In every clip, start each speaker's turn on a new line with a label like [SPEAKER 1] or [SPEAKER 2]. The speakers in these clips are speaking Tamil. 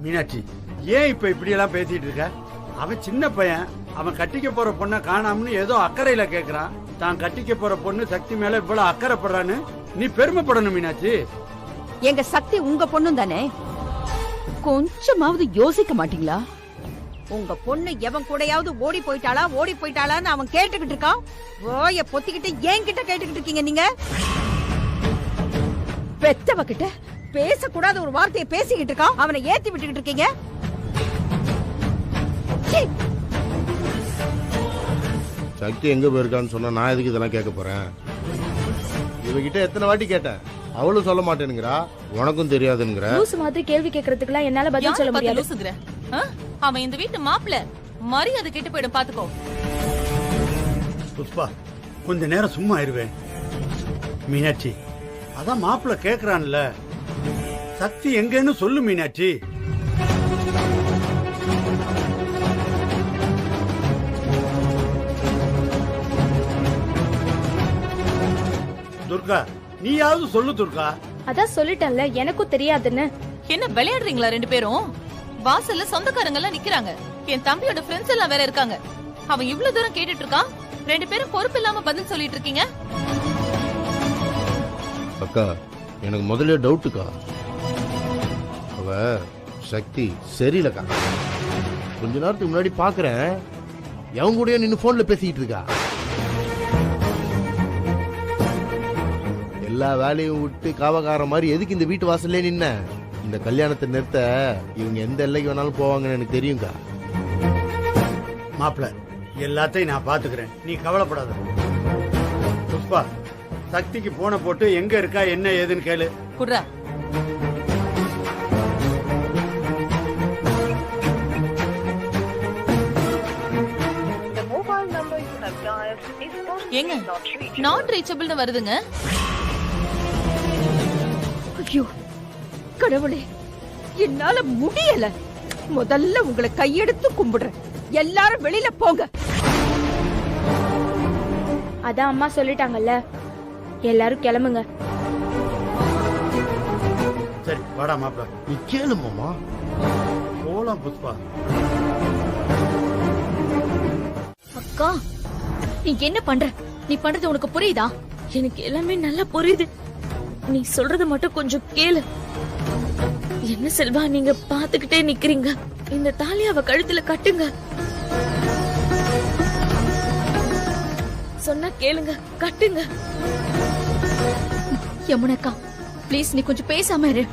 [SPEAKER 1] மீனாட்சி, ஏன் இப்ப இப்படி எல்லாம் பேசிட்டு இருக்க? அவன் சின்ன பையன், அவன் கட்டிக்க போற பொண்ணை காணாமனு ஏதோ அக்கறையில கேக்குறான். தான் கட்டிக்க போற பொண்ணு சக்தி மேல இவ்வளவு அக்கறைப்படுறான்னு நீ பெருமைப்படணும் மீனாட்சி.
[SPEAKER 2] எங்க சக்தி உங்க பொண்ணும் தானே, கொஞ்சமாவது யோசிக்க மாட்டீங்களா? உங்க பொண்ணு எவன் கூடயாவது ஓடி போயிட்டாளான்னு அவன் கேட்டுக்கிட்டு இருக்கான். ஓய பொத்திக்கிட்டு ஏன் கிட்ட கேட்டுக்கிட்டு இருக்கீங்க நீங்க? பெத்தவ கிட்ட பேசக்கூடாத ஒரு வார்த்தையை பேசிக்கிட்டு இருக்கான், அவனை ஏத்தி விட்டுக்கிட்டு இருக்கீங்க.
[SPEAKER 3] சக்தி எங்க போயிருக்கான்னு சொன்னா நான் எதுக்கு இதெல்லாம் கேட்க போறேன்? இவகிட்ட எத்தனை வாட்டி கேட்டேன், அவளும் சொல்ல மாட்டேனுங்கிறா, உனக்கும் தெரியாதுங்கிற.
[SPEAKER 4] லூசு மாதிரி கேள்வி கேட்கறதுக்குலாம் என்னால பதில் சொல்ல முடியாது.
[SPEAKER 5] அவன் இந்த வீட்டு மாப்பிள்ள, மரியாதை கெட்டு போயிடும் பாத்துக்கோ.
[SPEAKER 1] புஷ்பா, கொஞ்ச நேரம் சும்மா இருவேன். மீனாட்சி, அதான் மாப்பிள்ள கேக்குறான்ல, சக்தி எங்கன்னு சொல்லு மீனாட்சி. துர்கா, நீயாவது சொல்லு துர்கா.
[SPEAKER 4] அதான் சொல்லிட்டேன்ல, எனக்கும் தெரியாதுன்னு.
[SPEAKER 5] என்ன விளையாடுறீங்களா ரெண்டு பேரும்? வாசல்ல சொந்தக்காரங்க எல்லாம் நிக்கிறாங்க, என் தம்பியோட ஃப்ரெண்ட்ஸ் எல்லாம் வேற இருக்காங்க. அவன் இவ்வளவு தூரம் கேட்டுட்டு இருக்கான், ரெண்டு பேரும் பொறுப்பு இல்லாம பதில் சொல்லிட்டு இருக்கீங்க.
[SPEAKER 3] அக்கா, எனக்கு முதல்ல டவுட்டுக்கா. அவ சக்தி சரியில்லக்கா. கொஞ்ச நேரத்துக்கு முன்னாடி பாக்குறேன், எவன் கூடயோ நின்னு போன்ல பேசிக்கிட்டு இருக்கா. எல்லா வேலையும் விட்டு காவக்கார மாதிரி எதுக்கு இந்த வீட்டு வாசல்லே நின்ன? இந்த கல்யாணத்தை நிறுத்த இவங்க எந்த எல்லைக்கு வேணாலும் போவாங்கன்னு எனக்கு தெரியுங்கா.
[SPEAKER 1] மாப்பிள்ள, எல்லாத்தையும் நான் பாத்துக்கிறேன், நீ கவலைப்படாத. புஷ்பா, சக்திக்கு போன போட்டு எங்க இருக்கா என்ன ஏதுன்னு கேளு.
[SPEAKER 5] குட்ரா. ஏங்க, நாட் ரீச்சபிள்னு வருதுங்க.
[SPEAKER 2] ஐயோ கடவுளே, என்னால முடியல. முதல்ல உங்களை கையெடுத்து கும்பிடுறேன். எல்லாரும் வெளியில போங்க.
[SPEAKER 4] அதான் அம்மா சொல்லிட்டாங்கல்ல, எல்லாரும் கிளம்புங்க.
[SPEAKER 1] சரி வாடா மாப்பிள்ள.
[SPEAKER 3] நீ கேளு மாமா.
[SPEAKER 1] போலாம் புஷ்பா.
[SPEAKER 4] அக்கா, நீ என்ன பண்ற? நீ பண்றது உனக்கு புரியுதா? எனக்கு எல்லாமே நல்லா புரியுது. நீ சொல்றது மட்டும் கொஞ்சம் கேளு. என்ன செல்வா, நீங்க பாத்துக்கிட்டே நிக்கிறீங்க. இந்த தாலியை அவ கழுத்துல கட்டுங்க. சொன்னா கேளுங்க, கட்டுங்க.
[SPEAKER 6] யமுனக்கா, ப்ளீஸ் நீ கொஞ்சம் பேசாம இரு.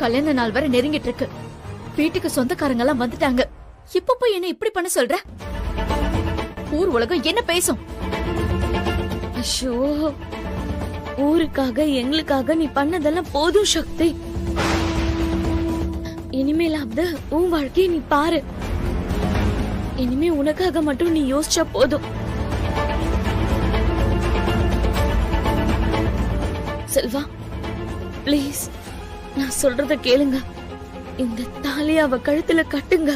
[SPEAKER 6] கல்யாண நாள் வரை நெருங்கிட்டு இருக்கு. வீட்டுக்கு சொந்தக்காரங்க எல்லாம் வந்துட்டாங்க. இப்ப போய் என்ன இப்படி பண்ண சொல்ற? ஊர் உலகம் என்ன பேசும்?
[SPEAKER 4] ஐயோ, ஊருக்காக எங்களுக்காக நீ பண்ணதெல்லாம் போதும் சக்தி. இனிமேலாவது உன் வாழ்க்கையை நீ பாரு. இனிமே உனக்காக மட்டும் நீ யோசிச்சா போதும். செல்வா, பிளீஸ் நான் சொல்றத கேளுங்க. இந்த தாலியை அவ கழுத்துல கட்டுங்க.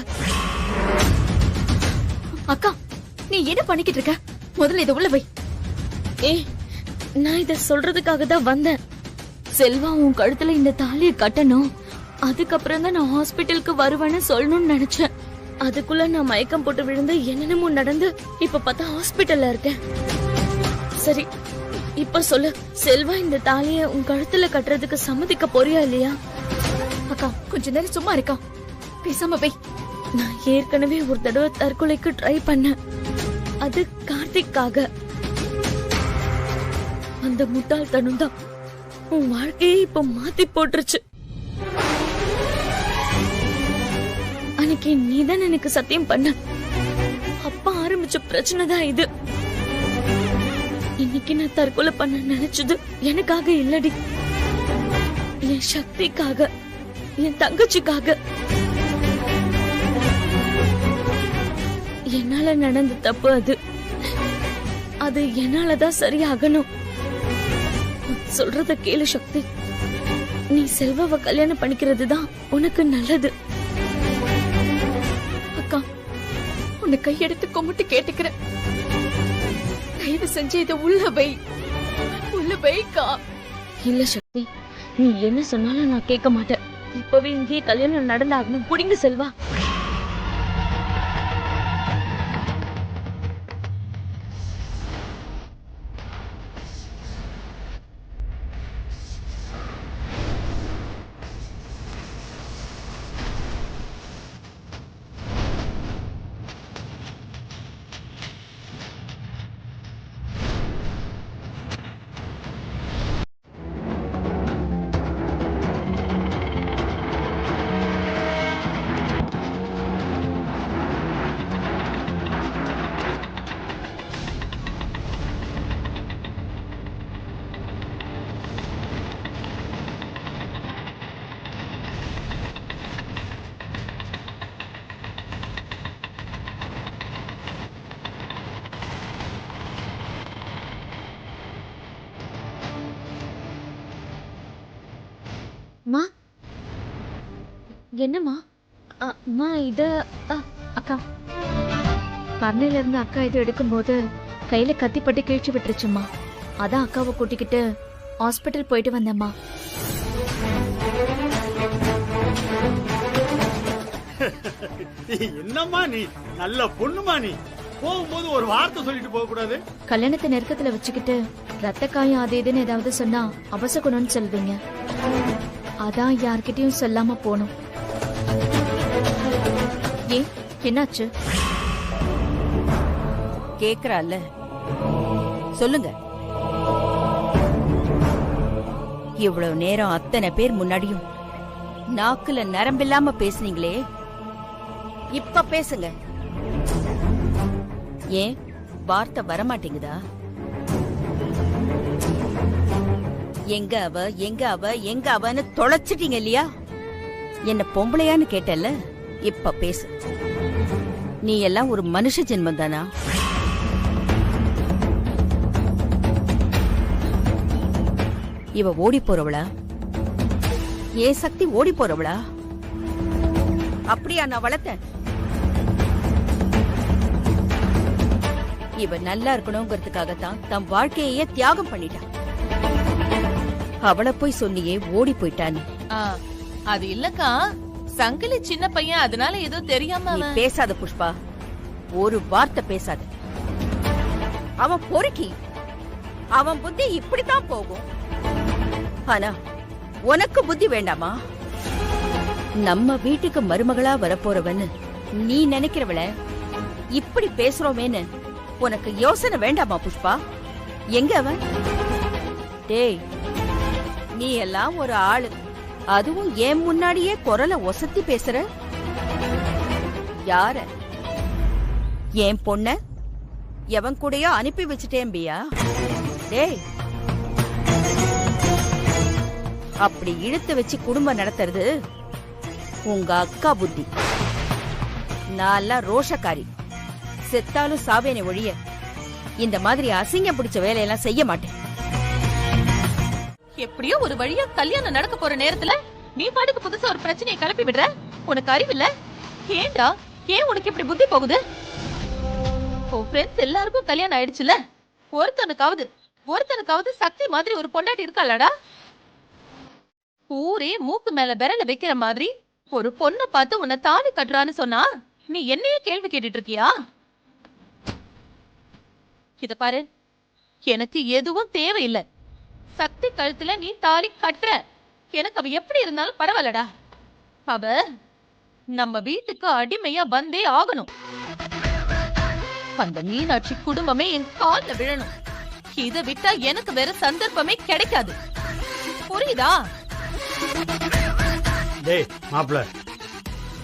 [SPEAKER 6] அக்கா, நீ என்ன பண்ணிக்கிட்டு இருக்க? முதல்ல இதை உள்ள வை.
[SPEAKER 4] நான் இத சொல்றதுக்காக தான் வந்தேன். செல்வா உன் கழுத்துல இந்த தாலியை கட்டணும். அதுக்கப்புறம் தான் நான் ஹாஸ்பிட்டலுக்கு வருவேன்னு சொல்லணும்னு நினைச்சேன். அதுக்குள்ள நான் மயக்கம் போட்டு விழுந்து என்னென்னமோ நடந்து இப்ப பார்த்தா ஹாஸ்பிட்டல்ல இருக்கேன். சரி, இப்ப சொல்லு, செல்வா இந்த தாலியை உன் கழுத்துல கட்டுறதுக்கு சம்மதிக்க போறியா இல்லையா?
[SPEAKER 6] அக்கா, கொஞ்ச நேரம் சும்மா இருக்கா, பேசாம போய்.
[SPEAKER 4] நான் ஏற்கனவே ஒரு தடவை தற்கொலைக்கு ட்ரை பண்ணேன். அது கார்த்திக்காக. அந்த முட்டாள்தனம் தான் உன் வாழ்க்கையை இப்ப மாத்தி போட்டுருச்சு. அன்னைக்கு நீதான் எனக்கு சத்தியம் பண்ண. அப்பா ஆரம்பிச்ச பிரச்சனை தான் இது. இன்னைக்கு நான் தற்கொலை பண்ண நினைச்சது எனக்காக இல்லடி, என் சக்திக்காக, என் தங்கச்சிக்காக. என்னால நடந்த தப்பு அது. அது என்னாலதான் சரியாகணும். சொல்றத கேளு சக்தி. நீ செல்வாவை கல்யாணம் பண்ணிக்கிறது தான் உனக்கு நல்லது.
[SPEAKER 6] அக்கா, உன்னை கையெடுத்து கும்பிட்டு கேட்டுக்கிறேன். தயவு செஞ்சு இதை உள்ள வை, உள்ள வைக்கா.
[SPEAKER 4] இல்ல சக்தி, நீ என்ன சொன்னாலும் நான் கேட்க மாட்டேன். இப்பவே இங்கேயே கல்யாணம் நடந்தாகணும். புடிங்க செல்வா. அம்மா, என்னம்மா? அம்மா இத அக்கா பண்ணையில இருந்து அக்கா இது எடுக்கும்போது கையில கத்திப்பட்டு கிழிச்சு விட்டுருச்சும்மா. அதான் அக்காவை கூட்டிக்கிட்டு ஹாஸ்பிட்டல் போயிட்டு வந்தேம்மா.
[SPEAKER 1] என்னம்மா நீ நல்ல பொண்ணுமா நீ. போகும்போது ஒரு வார்த்தை சொல்லிட்டு போக கூடாது.
[SPEAKER 6] கல்யாணத்தை நெருக்கத்துல வச்சுக்கிட்டு ரத்த காயம் அது இதுன்னு ஏதாவது சொன்னா அபசகுணம்னு சொல்வீங்க. அதான் யார்கிட்டயும் சொல்லாம போனோம். ஏன், என்னாச்சு?
[SPEAKER 2] கேக்குறால, சொல்லுங்க. இவ்வளவு நேரம் அத்தனை பேர் முன்னாடியும் நாக்குல நரம்பில்லாம பேசுனீங்களே, இப்ப பேசுங்க. ஏன் வார்த்தை வரமாட்டேங்குதா? எங்க அவ எங்க அவ எங்க அவன்னு தொலைச்சிட்டீங்க இல்லையா? என்ன பொம்பளையான்னு கேட்டல்ல, இப்ப பேசு. நீ எல்லாம் ஒரு மனுஷ ஜென்மம் தானா? இவ ஓடி போறவளா? ஏன் சக்தி ஓடி போறவளா? அப்படியா நான் வளர்த்தேன்? இவ நல்லா இருக்கணுங்கிறதுக்காகத்தான் தன் வாழ்க்கையே தியாகம் பண்ணிட்டான். அவளை போய் சொன்னியே ஓடி போயிட்டான்னு.
[SPEAKER 5] அது இல்லக்கா, சங்கிலி சின்ன பையன், அதனால ஏதோ தெரியாம
[SPEAKER 2] நீ பேசாத புஷ்பா, ஒரு வார்த்தை பேசாத. அவன் பொறுக்கி, அவன் புத்தி இப்படித்தான் போகும். ஆனா உனக்கு புத்தி வேண்டாமா? நம்ம வீட்டுக்கு மருமகளா வரப்போறவன்னு நீ நினைக்கிறவள இப்படி பேசுறோமேன்னு உனக்கு யோசனை வேண்டாமா புஷ்பா? எங்க அவன்? டேய், நீ எல்லாம் ஒரு ஆளு, அதுவும் ஏன் முன்னாடியே குரலை ஒசத்தி பேசுற. யார? என் பொண்ண எவன் கூடயோ அனுப்பி வச்சுட்டேம்பியா? டேய், அப்படி இழுத்து வச்சு குடும்பம் நடத்துறது உங்க அக்கா புத்தி. நான் ரோஷக்காரி, செத்தாலும் சாவேனை ஒழிய இந்த மாதிரி அசிங்கம் பிடிச்ச வேலையெல்லாம் செய்ய மாட்டேன்.
[SPEAKER 5] எப்படியோ ஒரு வழியா கல்யாணம் நடக்க போற நேரத்துல நீ பாட்டுக்கு புதுசா ஒரு பிரச்சனையை கிளப்பி விடுற. உனக்கு அறிவில்ல? ஏண்டா, ஏன் உனக்கு இப்படி புத்தி போகுது? உன் ஃப்ரெண்ட்ஸ் எல்லாருக்கும் கல்யாணம் ஆயிடுச்சுல, ஒருத்தனுக்காவது சக்தி மாதிரி ஒரு பொண்டாட்டி இருக்காளடா? ஊரே மூக்கு மேல விரல வைக்கிற மாதிரி ஒரு பொண்ணை பார்த்து உன்னை தாலி கட்டுறான்னு சொன்னா நீ என்னையே கேள்வி கேட்டுட்டு இருக்கியா? இத பாரு, எனக்கு எதுவும் தேவையில்லை. சக்தி கழுத்துல நீ தாலி கட்டுற, எனக்கு அவ எப்படி இருந்தாலும் பரவாயில்லடா. அவ நம்ம வீட்டுக்கு அடிமையா வந்தே ஆகணும். அந்த மீனாட்சி குடும்பமே என் கால்ல விழணும். இதை விட்டா எனக்கு வேற சந்தர்ப்பமே கிடைக்காது. புரியுதா?
[SPEAKER 1] டேய் மாப்பிள்ள,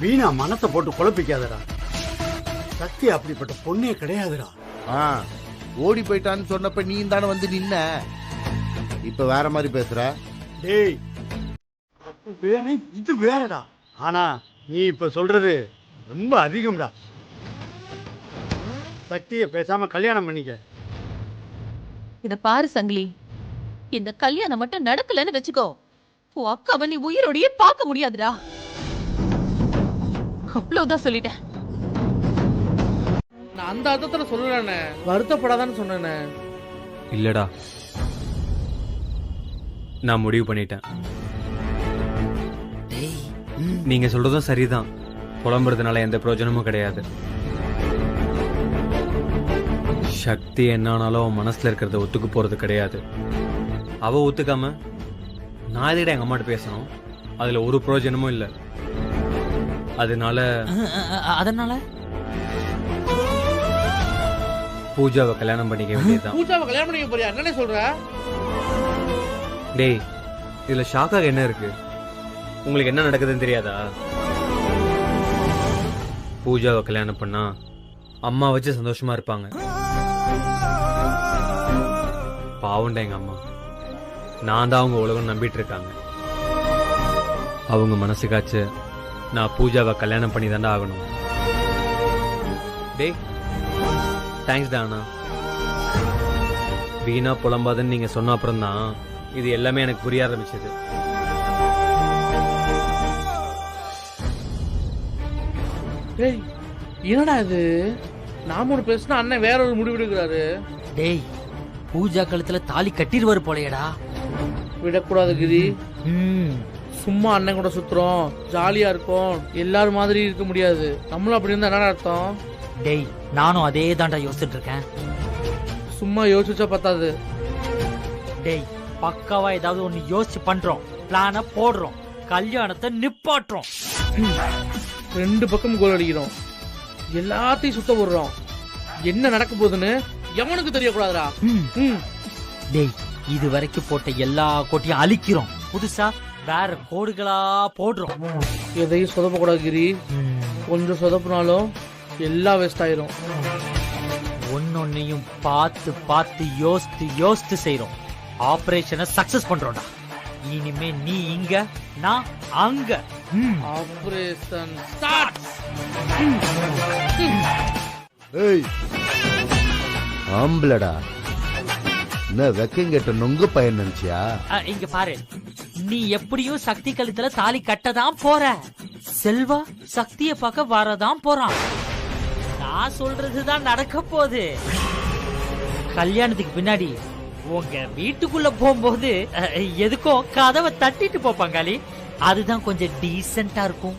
[SPEAKER 1] வீணா மனத்தை போட்டு குழப்பிக்காதடா. சக்தி அப்படிப்பட்ட பொண்ணே கிடையாதுடா.
[SPEAKER 3] ஓடி போயிட்டான்னு சொன்னப்ப நீ தானே வந்து நின்ன. இப்ப வேற மாதிரி பேசுற.
[SPEAKER 1] டேய், வேற இது வேறடா. ஆனா நீ இப்ப சொல்றது ரொம்ப அதிகம்டா. சக்தியை பேசாம கல்யாணம் பண்ணிக்க.
[SPEAKER 5] இத பாரு சங்கிலி, இந்த கல்யாணம் மட்டும் நடக்கலன்னு வச்சுக்கோ, உன் அக்காவை நீ உயிரோடையே பார்க்க முடியாதுடா. அவ்வளவுதான் சொல்லிட்டேன்.
[SPEAKER 7] நான் அந்த அர்த்தத்துல சொல்லலண்ணே, வருத்தப்படாதான்னு சொன்னேண்ணே.
[SPEAKER 8] இல்லடா,
[SPEAKER 7] நான் முடிவு பண்ணிட்டேன். நீங்க சொல்றதும் சரிதான். புலம்புறதுனால எந்த பிரயோஜனமும் கிடையாது. சக்தி என்னானாலும் அவன் மனசுல இருக்கிறத ஒத்துக்க போறது கிடையாது. அவ ஒத்துக்காம நான் எதுக்கிட்ட எங்க அம்மாட்ட பேசணும்? அதுல ஒரு பிரயோஜனமும் இல்லை. அதனால பூஜாவை கல்யாணம் பண்ணிக்க வேண்டியதுதான்.
[SPEAKER 3] பூஜாவை கல்யாணம் பண்ணிக்க போறியா? என்னனே சொல்ற?
[SPEAKER 7] டேய், இதுல ஷாக்காக என்ன இருக்கு? உங்களுக்கு என்ன நடக்குதுன்னு தெரியாதா? பூஜாவை கல்யாணம் பண்ணா அம்மா வச்சு சந்தோஷமா இருப்பாங்க. பாவண்டா எங்க அம்மா. நான் தான் அவங்க உலகம் நம்பிட்டு இருக்காங்க. அவங்க மனசுக்காச்சு நான் பூஜாவை கல்யாணம் பண்ணி தாண்டா ஆகணும். டேய், தேங்க்ஸ் தானா. வீணா புலம்பாதுன்னு நீங்க சொன்ன அப்புறம் தான் இது எல்லாமே எனக்கு புரிய ஆரம்பிச்சது.
[SPEAKER 8] டேய், என்னடா இது? நாம ஒன்று பேசினா அண்ணன் வேற ஒரு முடிவு எடுக்கிறாரு.
[SPEAKER 9] டேய், பூஜா கழுத்துல தாலி கட்டிடுவாரு போலையடா.
[SPEAKER 8] விடக்கூடாது கிரி. சும்மா அண்ணன் கூட சுத்துறோம், ஜாலியா இருக்கும், எல்லாரும் மாதிரி இருக்க முடியாது. நம்மளும் அப்படி இருந்தா என்ன அர்த்தம்?
[SPEAKER 9] டேய், நானும் அதே தாண்டா யோசிச்சுட்டு இருக்கேன்.
[SPEAKER 8] சும்மா யோசிச்சா பத்தாது.
[SPEAKER 9] டேய், பக்காவா ஏதாவது ஒண்ணு யோசிச்சு பண்றோம், பிளான போடுறோம், கல்யாணத்தை நிப்பாட்டுறோம்.
[SPEAKER 8] ரெண்டு பக்கம் கோல் அடிக்கிறோம், எல்லாத்தையும் சுத்த போடுறோம். என்ன நடக்க போகுதுன்னு எவனுக்கு தெரியக்கூடாதுடா.
[SPEAKER 9] டேய், இது வரைக்கும் போட்ட எல்லா கோட்டையும் அழிக்கிறோம், புதுசா வேற கோடுகளா போடுறோம்.
[SPEAKER 8] எதையும் சொதப்பக்கூடாது கிரி. கொஞ்சம் சொதப்புனாலும் எல்லாம் வேஸ்ட் ஆயிரும்.
[SPEAKER 9] ஒன்னொன்னையும் பார்த்து பார்த்து யோசித்து யோசித்து செய்யறோம். ஆபரேஷனை சக்சஸ் பண்றோம்டா. இனிமே நீ இங்க, நான் அங்க.
[SPEAKER 8] Operation start.
[SPEAKER 3] ஏய், ஆம்பளடா, என்ன வெக்கம் கேட்ட நொங்கு பையன் நினைச்சியா?
[SPEAKER 9] இங்க பாரு, நீ எப்படியும் சக்தி கழுத்துல தாலி கட்டதான் போற. செல்வா சக்திய பார்க்க வரதான் போறான். நான் சொல்றதுதான் நடக்க போகுது. கல்யாணத்துக்கு பின்னாடி உங்க வீட்டுக்குள்ள போகும்போது எதுக்கும் கதவை தட்டிட்டு போப்பாங்காளி. அதுதான் கொஞ்சம் டீசென்டா இருக்கும்.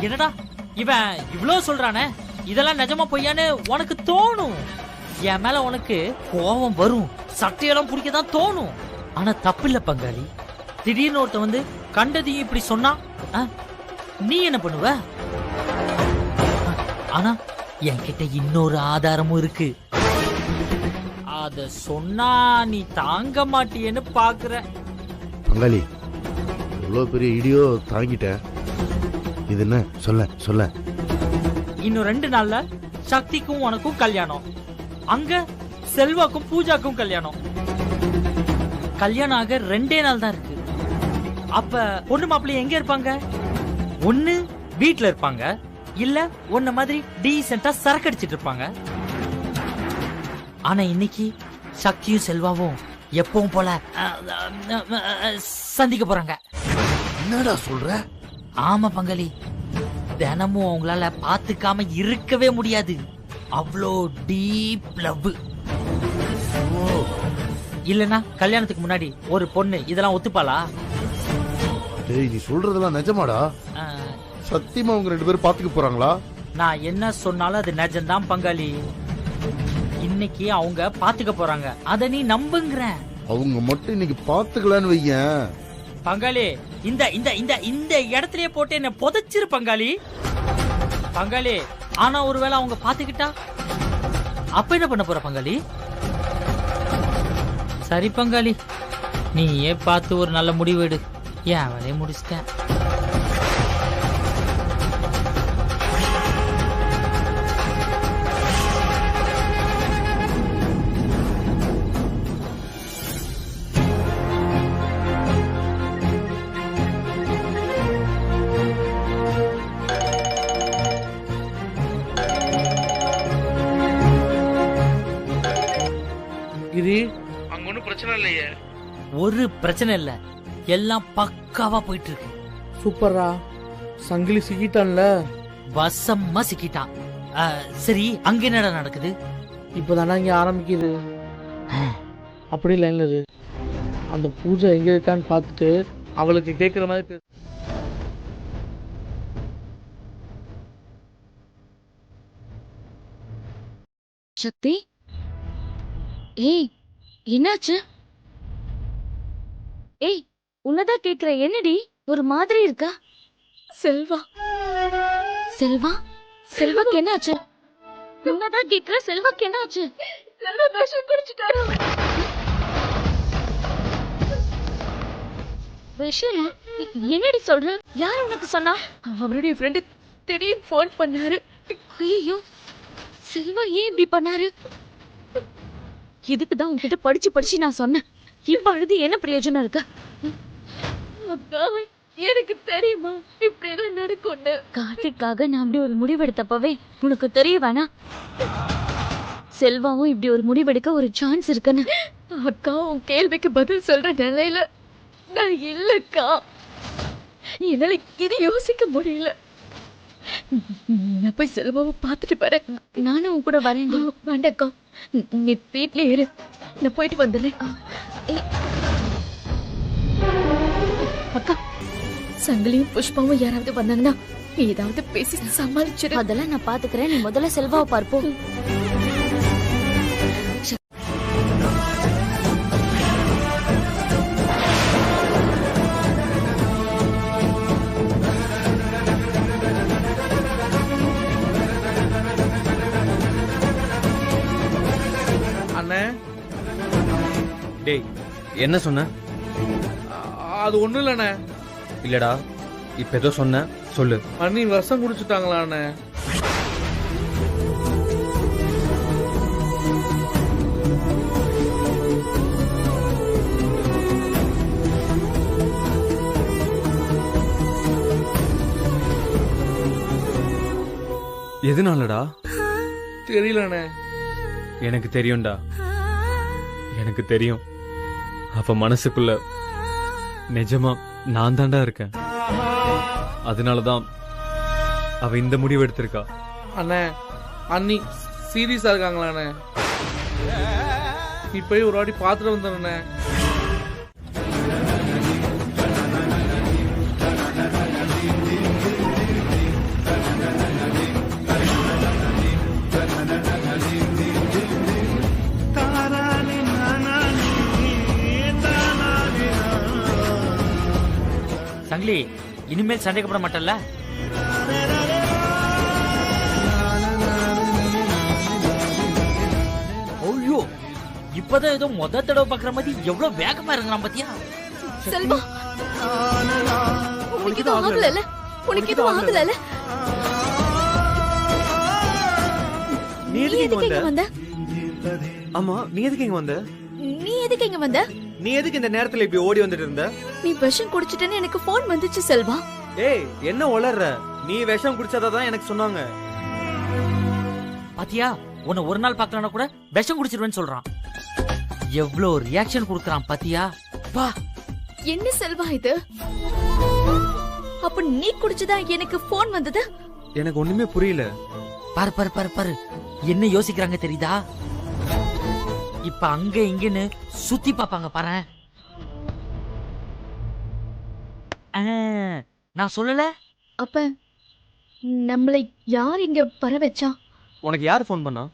[SPEAKER 9] என்னடா இவன் இவ்வளவு சொல்றானே, இதெல்லாம் நிஜமா பொய்யான்னு உனக்கு தோணும். என் மேல உனக்கு கோபம் வரும், சட்டையெல்லாம் பிடிக்கதான் தோணும். ஆனா தப்பு இல்ல பங்காளி. திடீர்னு ஒருத்த வந்து கண்டதையும் இப்படி சொன்னா நீ என்ன பண்ணுவ? ஆனா என்கிட்ட இன்னொரு ஆதாரமும் இருக்கு. அத சொன்னா நீ தாங்க மாட்டியேன்னு பாக்குற.
[SPEAKER 3] பங்காளி, இவ்வளவு பெரிய இடியோ தாங்கிட்ட. இது என்ன? சொல்ல சொல்ல.
[SPEAKER 9] இன்னும் 2 நாள்ல சக்திக்கும் உனக்கும் கல்யாணம். அங்க செல்வாக்கும் பூஜாக்கும் கல்யாணம். கல்யாணம் ஆக 2 நாள் தான் இருக்கு. அப்ப பொண்ணு மாப்பிள்ளை எங்க இருப்பாங்க? ஒண்ணு வீட்டுல இருப்பாங்க, இல்ல ஒன்ன மாதிரி டீசென்ட்டா சரக்கு அடிச்சிட்டு இருப்பாங்க. ஆனா இன்னைக்கு சக்தியும் செல்வாவும் எப்பவும் போல சந்திக்க போறாங்க.
[SPEAKER 3] என்னடா சொல்ற?
[SPEAKER 9] ஆமா பங்காளி, தினமும் அவங்களால பாத்துக்காம இருக்கவே முடியாது. அவ்வளோ டீப் லவ். இல்லனா கல்யாணத்துக்கு முன்னாடி ஒரு பொண்ணு இதெல்லாம் ஒத்துப்பாளா?
[SPEAKER 3] டேய், நீ சொல்றதெல்லாம் நிஜமாடா? சத்தியமா அவங்க 2 பேரும் பாத்துக்க போறாங்களா?
[SPEAKER 9] நான் என்ன சொன்னாலும் அது நிஜம்தான் பங்காளி. இன்னைக்கு அவங்க பாத்துக்க போறாங்க, அத நீ நம்புங்கற.
[SPEAKER 3] அவங்க மட்டும் இன்னைக்கு பாத்துக்கலான்னு வையேன்
[SPEAKER 9] பங்காளி. இந்த இந்த இந்த இந்த இடத்துலயே போட்டு என்ன புதைச்சிரு பங்காளி. பங்காளி, ஆனா ஒருவேளை அவங்க பாத்துக்கிட்டா அப்ப என்ன பண்ண போற பங்காளி? சரி பங்காளி, நீயே பார்த்து ஒரு நல்ல முடிவு எடு. ஏன் வேலையை முடிச்சிட்டேன்.
[SPEAKER 8] கிரி, அங்க ஒன்னும் பிரச்சனை இல்லையே?
[SPEAKER 9] ஒரு பிரச்சனை இல்ல, எல்லாம் பக்காவா போயிட்டு இருக்கு.
[SPEAKER 8] சூப்பர்ரா. சங்கிலி சிக்கிட்டான்ல.
[SPEAKER 9] வசமா சிக்கிட்டான். சரி, அங்க என்னடா நடக்குது?
[SPEAKER 8] இப்பதானே இங்க ஆரம்பிக்குது. அப்படி லைன்ல இரு. அந்த பூஜை எங்க இருக்கான்னு பார்த்துட்டு அவளுக்கு கேட்குற மாதிரி பேசு.
[SPEAKER 4] சக்தி, ஏய் என்னாச்சு? ஏய், உன்னதான் கேக்குற, என்னடி ஒரு மாதிரி இருக்கா?
[SPEAKER 6] செல்வா,
[SPEAKER 4] செல்வா, செல்வாக்கு என்னாச்சு? உன்னதான் கேக்குற, செல்வாக்கு என்னாச்சு?
[SPEAKER 6] செல்வா விஷம் குடிச்சிட்டாரு.
[SPEAKER 4] விஷயமா? என்னடி சொல்ற? யார் உனக்கு சொன்னா?
[SPEAKER 6] அவருடைய ஃப்ரெண்டு திடீர்னு ஃபோன் பண்ணாரு.
[SPEAKER 4] ஐயோ, செல்வா ஏன் இப்படி பண்ணாரு? இதுக்கு தான் உன்கிட்ட படிச்சு படிச்சு நான் சொன்னேன். இப்ப அழுது என்ன பிரயோஜனம் இருக்கு?
[SPEAKER 6] அக்கா, எனக்கு தெரியுமா இப்படி எல்லாம் நடக்கும்னு?
[SPEAKER 4] கார்த்திக்காக நான் அப்படி ஒரு முடிவெடுத்தப்பவே உனக்கு தெரிய வேணா? செல்வாவும் இப்படி ஒரு முடிவெடுக்க ஒரு சான்ஸ் இருக்குன்னு.
[SPEAKER 6] அக்கா, உன் கேள்விக்கு பதில் சொல்ற நிலையில நான் இல்லக்கா. என்னால இது யோசிக்க முடியல. நான் போய் செல்வாவை பார்த்துட்டு வரேன்.
[SPEAKER 4] நானும் உன் கூட வரேன்.
[SPEAKER 6] வேண்டாக்கா, நீ வீட்லயே இரு, நான் போயிட்டு வந்துடுறேன். அக்கா, சங்கிலியும் புஷ்பாவும் யாராவது வந்தாங்கன்னா ஏதாவது பேசி சமாளிச்சிரு.
[SPEAKER 4] அதெல்லாம் நான் பாத்துக்கிறேன். நீ முதல்ல செல்வாவை பார்ப்போம்.
[SPEAKER 8] அண்ணே,
[SPEAKER 7] டேய், என்ன சொன்ன?
[SPEAKER 8] அது ஒண்ணும் இல்லண்ணே.
[SPEAKER 7] இல்லடா, இப்ப ஏதோ சொன்ன, சொல்லு.
[SPEAKER 8] அண்ணி விஷம் குடிச்சிட்டாங்களா அண்ணே?
[SPEAKER 7] எதுனாலடா?
[SPEAKER 8] தெரியலண்ணே.
[SPEAKER 7] எனக்கு தெரியும்டா, எனக்கு தெரியும். அவ மனசுக்குள்ள நிஜமா நான் தாண்டா இருக்கேன். அதனாலதான் அவ இந்த முடிவு எடுத்திருக்கா.
[SPEAKER 8] அண்ணே, அண்ணி சீரியஸா இருக்காங்களா அண்ணே? நீ போய் ஒரு வாட்டி பார்த்துட்டு வந்துடுண்ணே.
[SPEAKER 9] சங்கிலி, இனிமேல் சந்தேகப்பட மாட்டல்ல? ஐயோ, இப்பதான் ஏதோ முத தடவை பாக்குற மாதிரி எவ்வளவு வேகமா இருக்கிறான் பாத்தியா?
[SPEAKER 6] செல்வா, உனக்கு எதுவும் ஆகல? உனக்கு எதுவும் ஆகல?
[SPEAKER 7] நீ
[SPEAKER 6] எதுக்கு இங்க வந்த?
[SPEAKER 7] ஆமா, நீ எதுக்கு இங்க வந்த?
[SPEAKER 6] நீ எதுக்கு இங்க வந்த?
[SPEAKER 7] நீ எதுக்கு இந்த நேரத்துல இப்படி ஓடி வந்துட்டு இருந்த?
[SPEAKER 6] நீ விஷம் குடிச்சிட்டேன்னு எனக்கு போன் வந்துச்சு செல்வா.
[SPEAKER 7] ஏய், என்ன உளர்ற? நீ விஷம் குடிச்சதான் எனக்கு சொன்னாங்க.
[SPEAKER 9] பாத்தியா, உன்னை ஒரு நாள் பாக்கலன்னா கூட விஷம் குடிச்சிருவேன்னு சொல்றான். எவ்வளவு ரியாக்ஷன் கொடுக்கறான் பாத்தியா? வா.
[SPEAKER 6] என்ன செல்வா இது? அப்ப நீ குடிச்சுதான் எனக்கு போன் வந்தது?
[SPEAKER 7] எனக்கு ஒண்ணுமே புரியல.
[SPEAKER 9] பாரு பாரு பாரு பாரு, என்ன யோசிக்கிறாங்க தெரியுதா? இப்ப அங்க இங்கன்னு சுத்தி பாப்பாங்க பாரு. நான் சொல்லல?
[SPEAKER 6] அப்ப நம்மளை யார் இங்க வர வச்சா?
[SPEAKER 7] உனக்கு யார் ஃபோன் பண்ணா?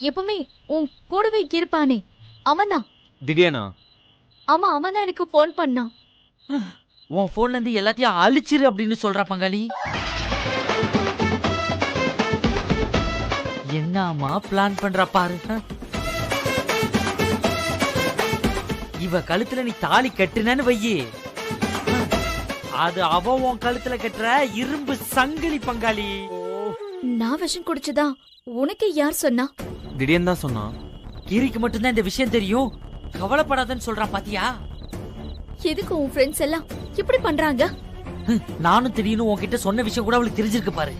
[SPEAKER 6] எப்பவுமே உன் கூடவே இருப்பானே, அவன்தான்.
[SPEAKER 7] திடீர்னா?
[SPEAKER 6] ஆமா, அவன்தான் எனக்கு போன் பண்ணான்.
[SPEAKER 9] உன் போன்ல இருந்து எல்லாத்தையும் அழிச்சிரு அப்படின்னு சொல்றா பங்காளி. என்னமா பிளான் பண்றா பாரு. இவ கழுத்துல நீ தாலி கட்டுனன்னு வையி, அது அவ உன் கழுத்துல கட்டுற இரும்பு சங்கிலி பங்காளி.
[SPEAKER 6] நான் விஷம் குடிச்சதா உனக்கு யார் சொன்னா?
[SPEAKER 7] திடீர்னு தான் சொன்னா.
[SPEAKER 9] கீரிக்கு மட்டும்தான் இந்த விஷயம் தெரியும், கவலைப்படாதன்னு சொல்றான் பாத்தியா?
[SPEAKER 6] எதுக்கு உன் ஃப்ரெண்ட்ஸ் எல்லாம் இப்படி பண்றாங்க?
[SPEAKER 9] நானும் திடீர்னு உன்கிட்ட சொன்ன விஷயம் கூட அவளுக்கு தெரிஞ்சிருக்கு பாரு.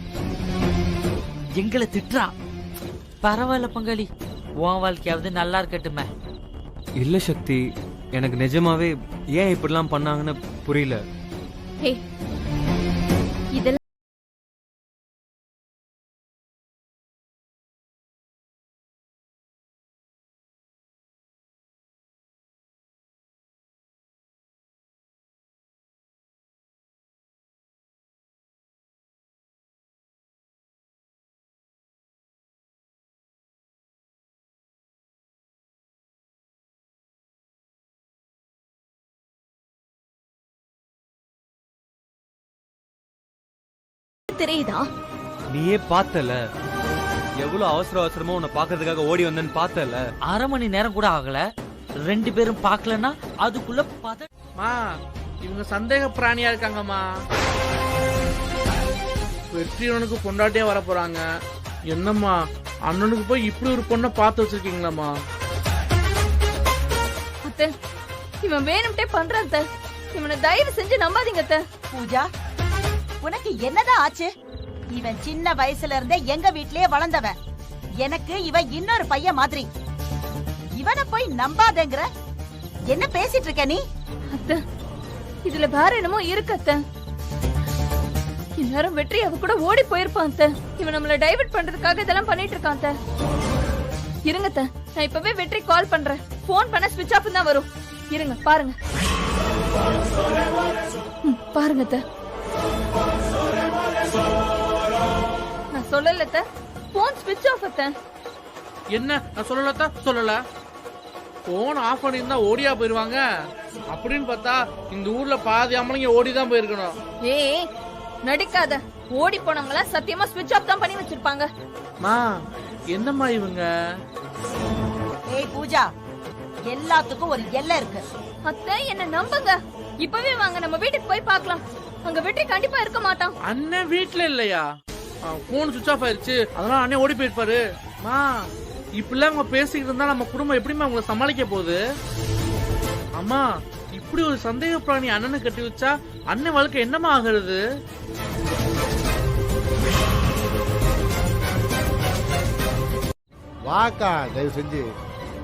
[SPEAKER 9] எங்களை திட்டுறா. பரவாயில்ல பங்காளி, உன் வாழ்க்கையாவது நல்லா இருக்கட்டுமே.
[SPEAKER 7] இல்ல சக்தி, எனக்கு நிஜமாவே ஏன் இப்படிலாம் பண்ணாங்கன்னு புரியல.
[SPEAKER 6] ஹே, இதெல்லாம் தெரியுதா?
[SPEAKER 7] நீயே பார்த்தல எவ்வளவு அவசரமா உன்னை பாக்குறதுக்காக ஓடி வந்தேன்னு பார்த்தல.
[SPEAKER 9] 1/2 மணி நேரம் கூட ஆகல, 2 பேரும் பார்க்கலன்னா அதுக்குள்ள
[SPEAKER 8] மா இவங்க சந்தேக பிராணியா இருக்காங்கம்மா. வெற்றியவனுக்கு பொண்டாட்டியா வர போறாங்க. என்னம்மா அண்ணனுக்கு போய் இப்படி ஒரு பொண்ணை பார்த்து வச்சிருக்கீங்களாம்மா?
[SPEAKER 6] அத்தை, இவன் வேணும்ட்டே பண்றான் அத்தை. இவனை தயவு செஞ்சு நம்பாதீங்க அத்தை.
[SPEAKER 2] பூஜா, உனக்கு என்னதான் ஆச்சு? இவன் சின்ன வயசுல இருந்தே எங்க வீட்லயே வளர்ந்தவன். எனக்கு இவன் இன்னொரு பையன் மாதிரி. இவனை போய் நம்பாதேங்கிற? என்ன பேசிட்டு இருக்க நீ?
[SPEAKER 6] அத்தை, இதுல வேற என்னமோ இருக்கு அத்தை. இந்நேரம் வெற்றி அவ கூட ஓடி போயிருப்பான் அத்தை. இவன் நம்மள டைவர்ட் பண்றதுக்காக இதெல்லாம் பண்ணிட்டு இருக்கான் அத்தை. இருங்க அத்தை, நான் இப்பவே வெற்றி கால் பண்றேன். போன் பண்ண ஸ்விட்ச் ஆஃப் தான் வரும். இருங்க பாருங்க. பாருங்க அத்தை, நான் சொல்லல அத்தை, போன் ஸ்விட்ச் ஆஃப் அத்தை.
[SPEAKER 8] என்ன நான் சொல்லல போன் ஆஃப் பண்ணிருந்தா ஓடியா போயிருவாங்க. அப்படின்னு பார்த்தா இந்த ஊர்ல பாதி அம்மனிங்க ஓடிதான் போயிருக்கணும்.
[SPEAKER 6] ஏய் நடிக்காத. ஓடி போனவங்கள சத்தியமா ஸ்விட்ச் ஆஃப் தான் பண்ணி வச்சிருப்பாங்க.
[SPEAKER 8] மா என்னம்மா இவங்க?
[SPEAKER 2] ஏய் பூஜா, எல்லாத்துக்கும் ஒரு எல்லை இருக்கு.
[SPEAKER 6] அத்தை என்ன நம்புங்க. இப்பவே வாங்க நம்ம வீட்டுக்கு போய் பார்க்கலாம். அங்க வெற்றி கண்டிப்பா இருக்க மாட்டான்.
[SPEAKER 8] அண்ணன் வீட்டுல இல்லையா? போன் சுவிட்ச் ஆஃப் ஆயிருச்சு, அதெல்லாம் அண்ணன் ஓடி போயிருப்பாரு. மா இப்படிலாம் அவங்க பேசிக்கிட்டு இருந்தா நம்ம குடும்பம் எப்படிமா உங்களை சமாளிக்க போகுது? அம்மா இப்படி ஒரு சந்தேக பிராணி அண்ணனை கட்டி வச்சா அண்ணன் வாழ்க்கை என்னமா ஆகுறது?
[SPEAKER 3] வாக்கா தயவு செஞ்சு,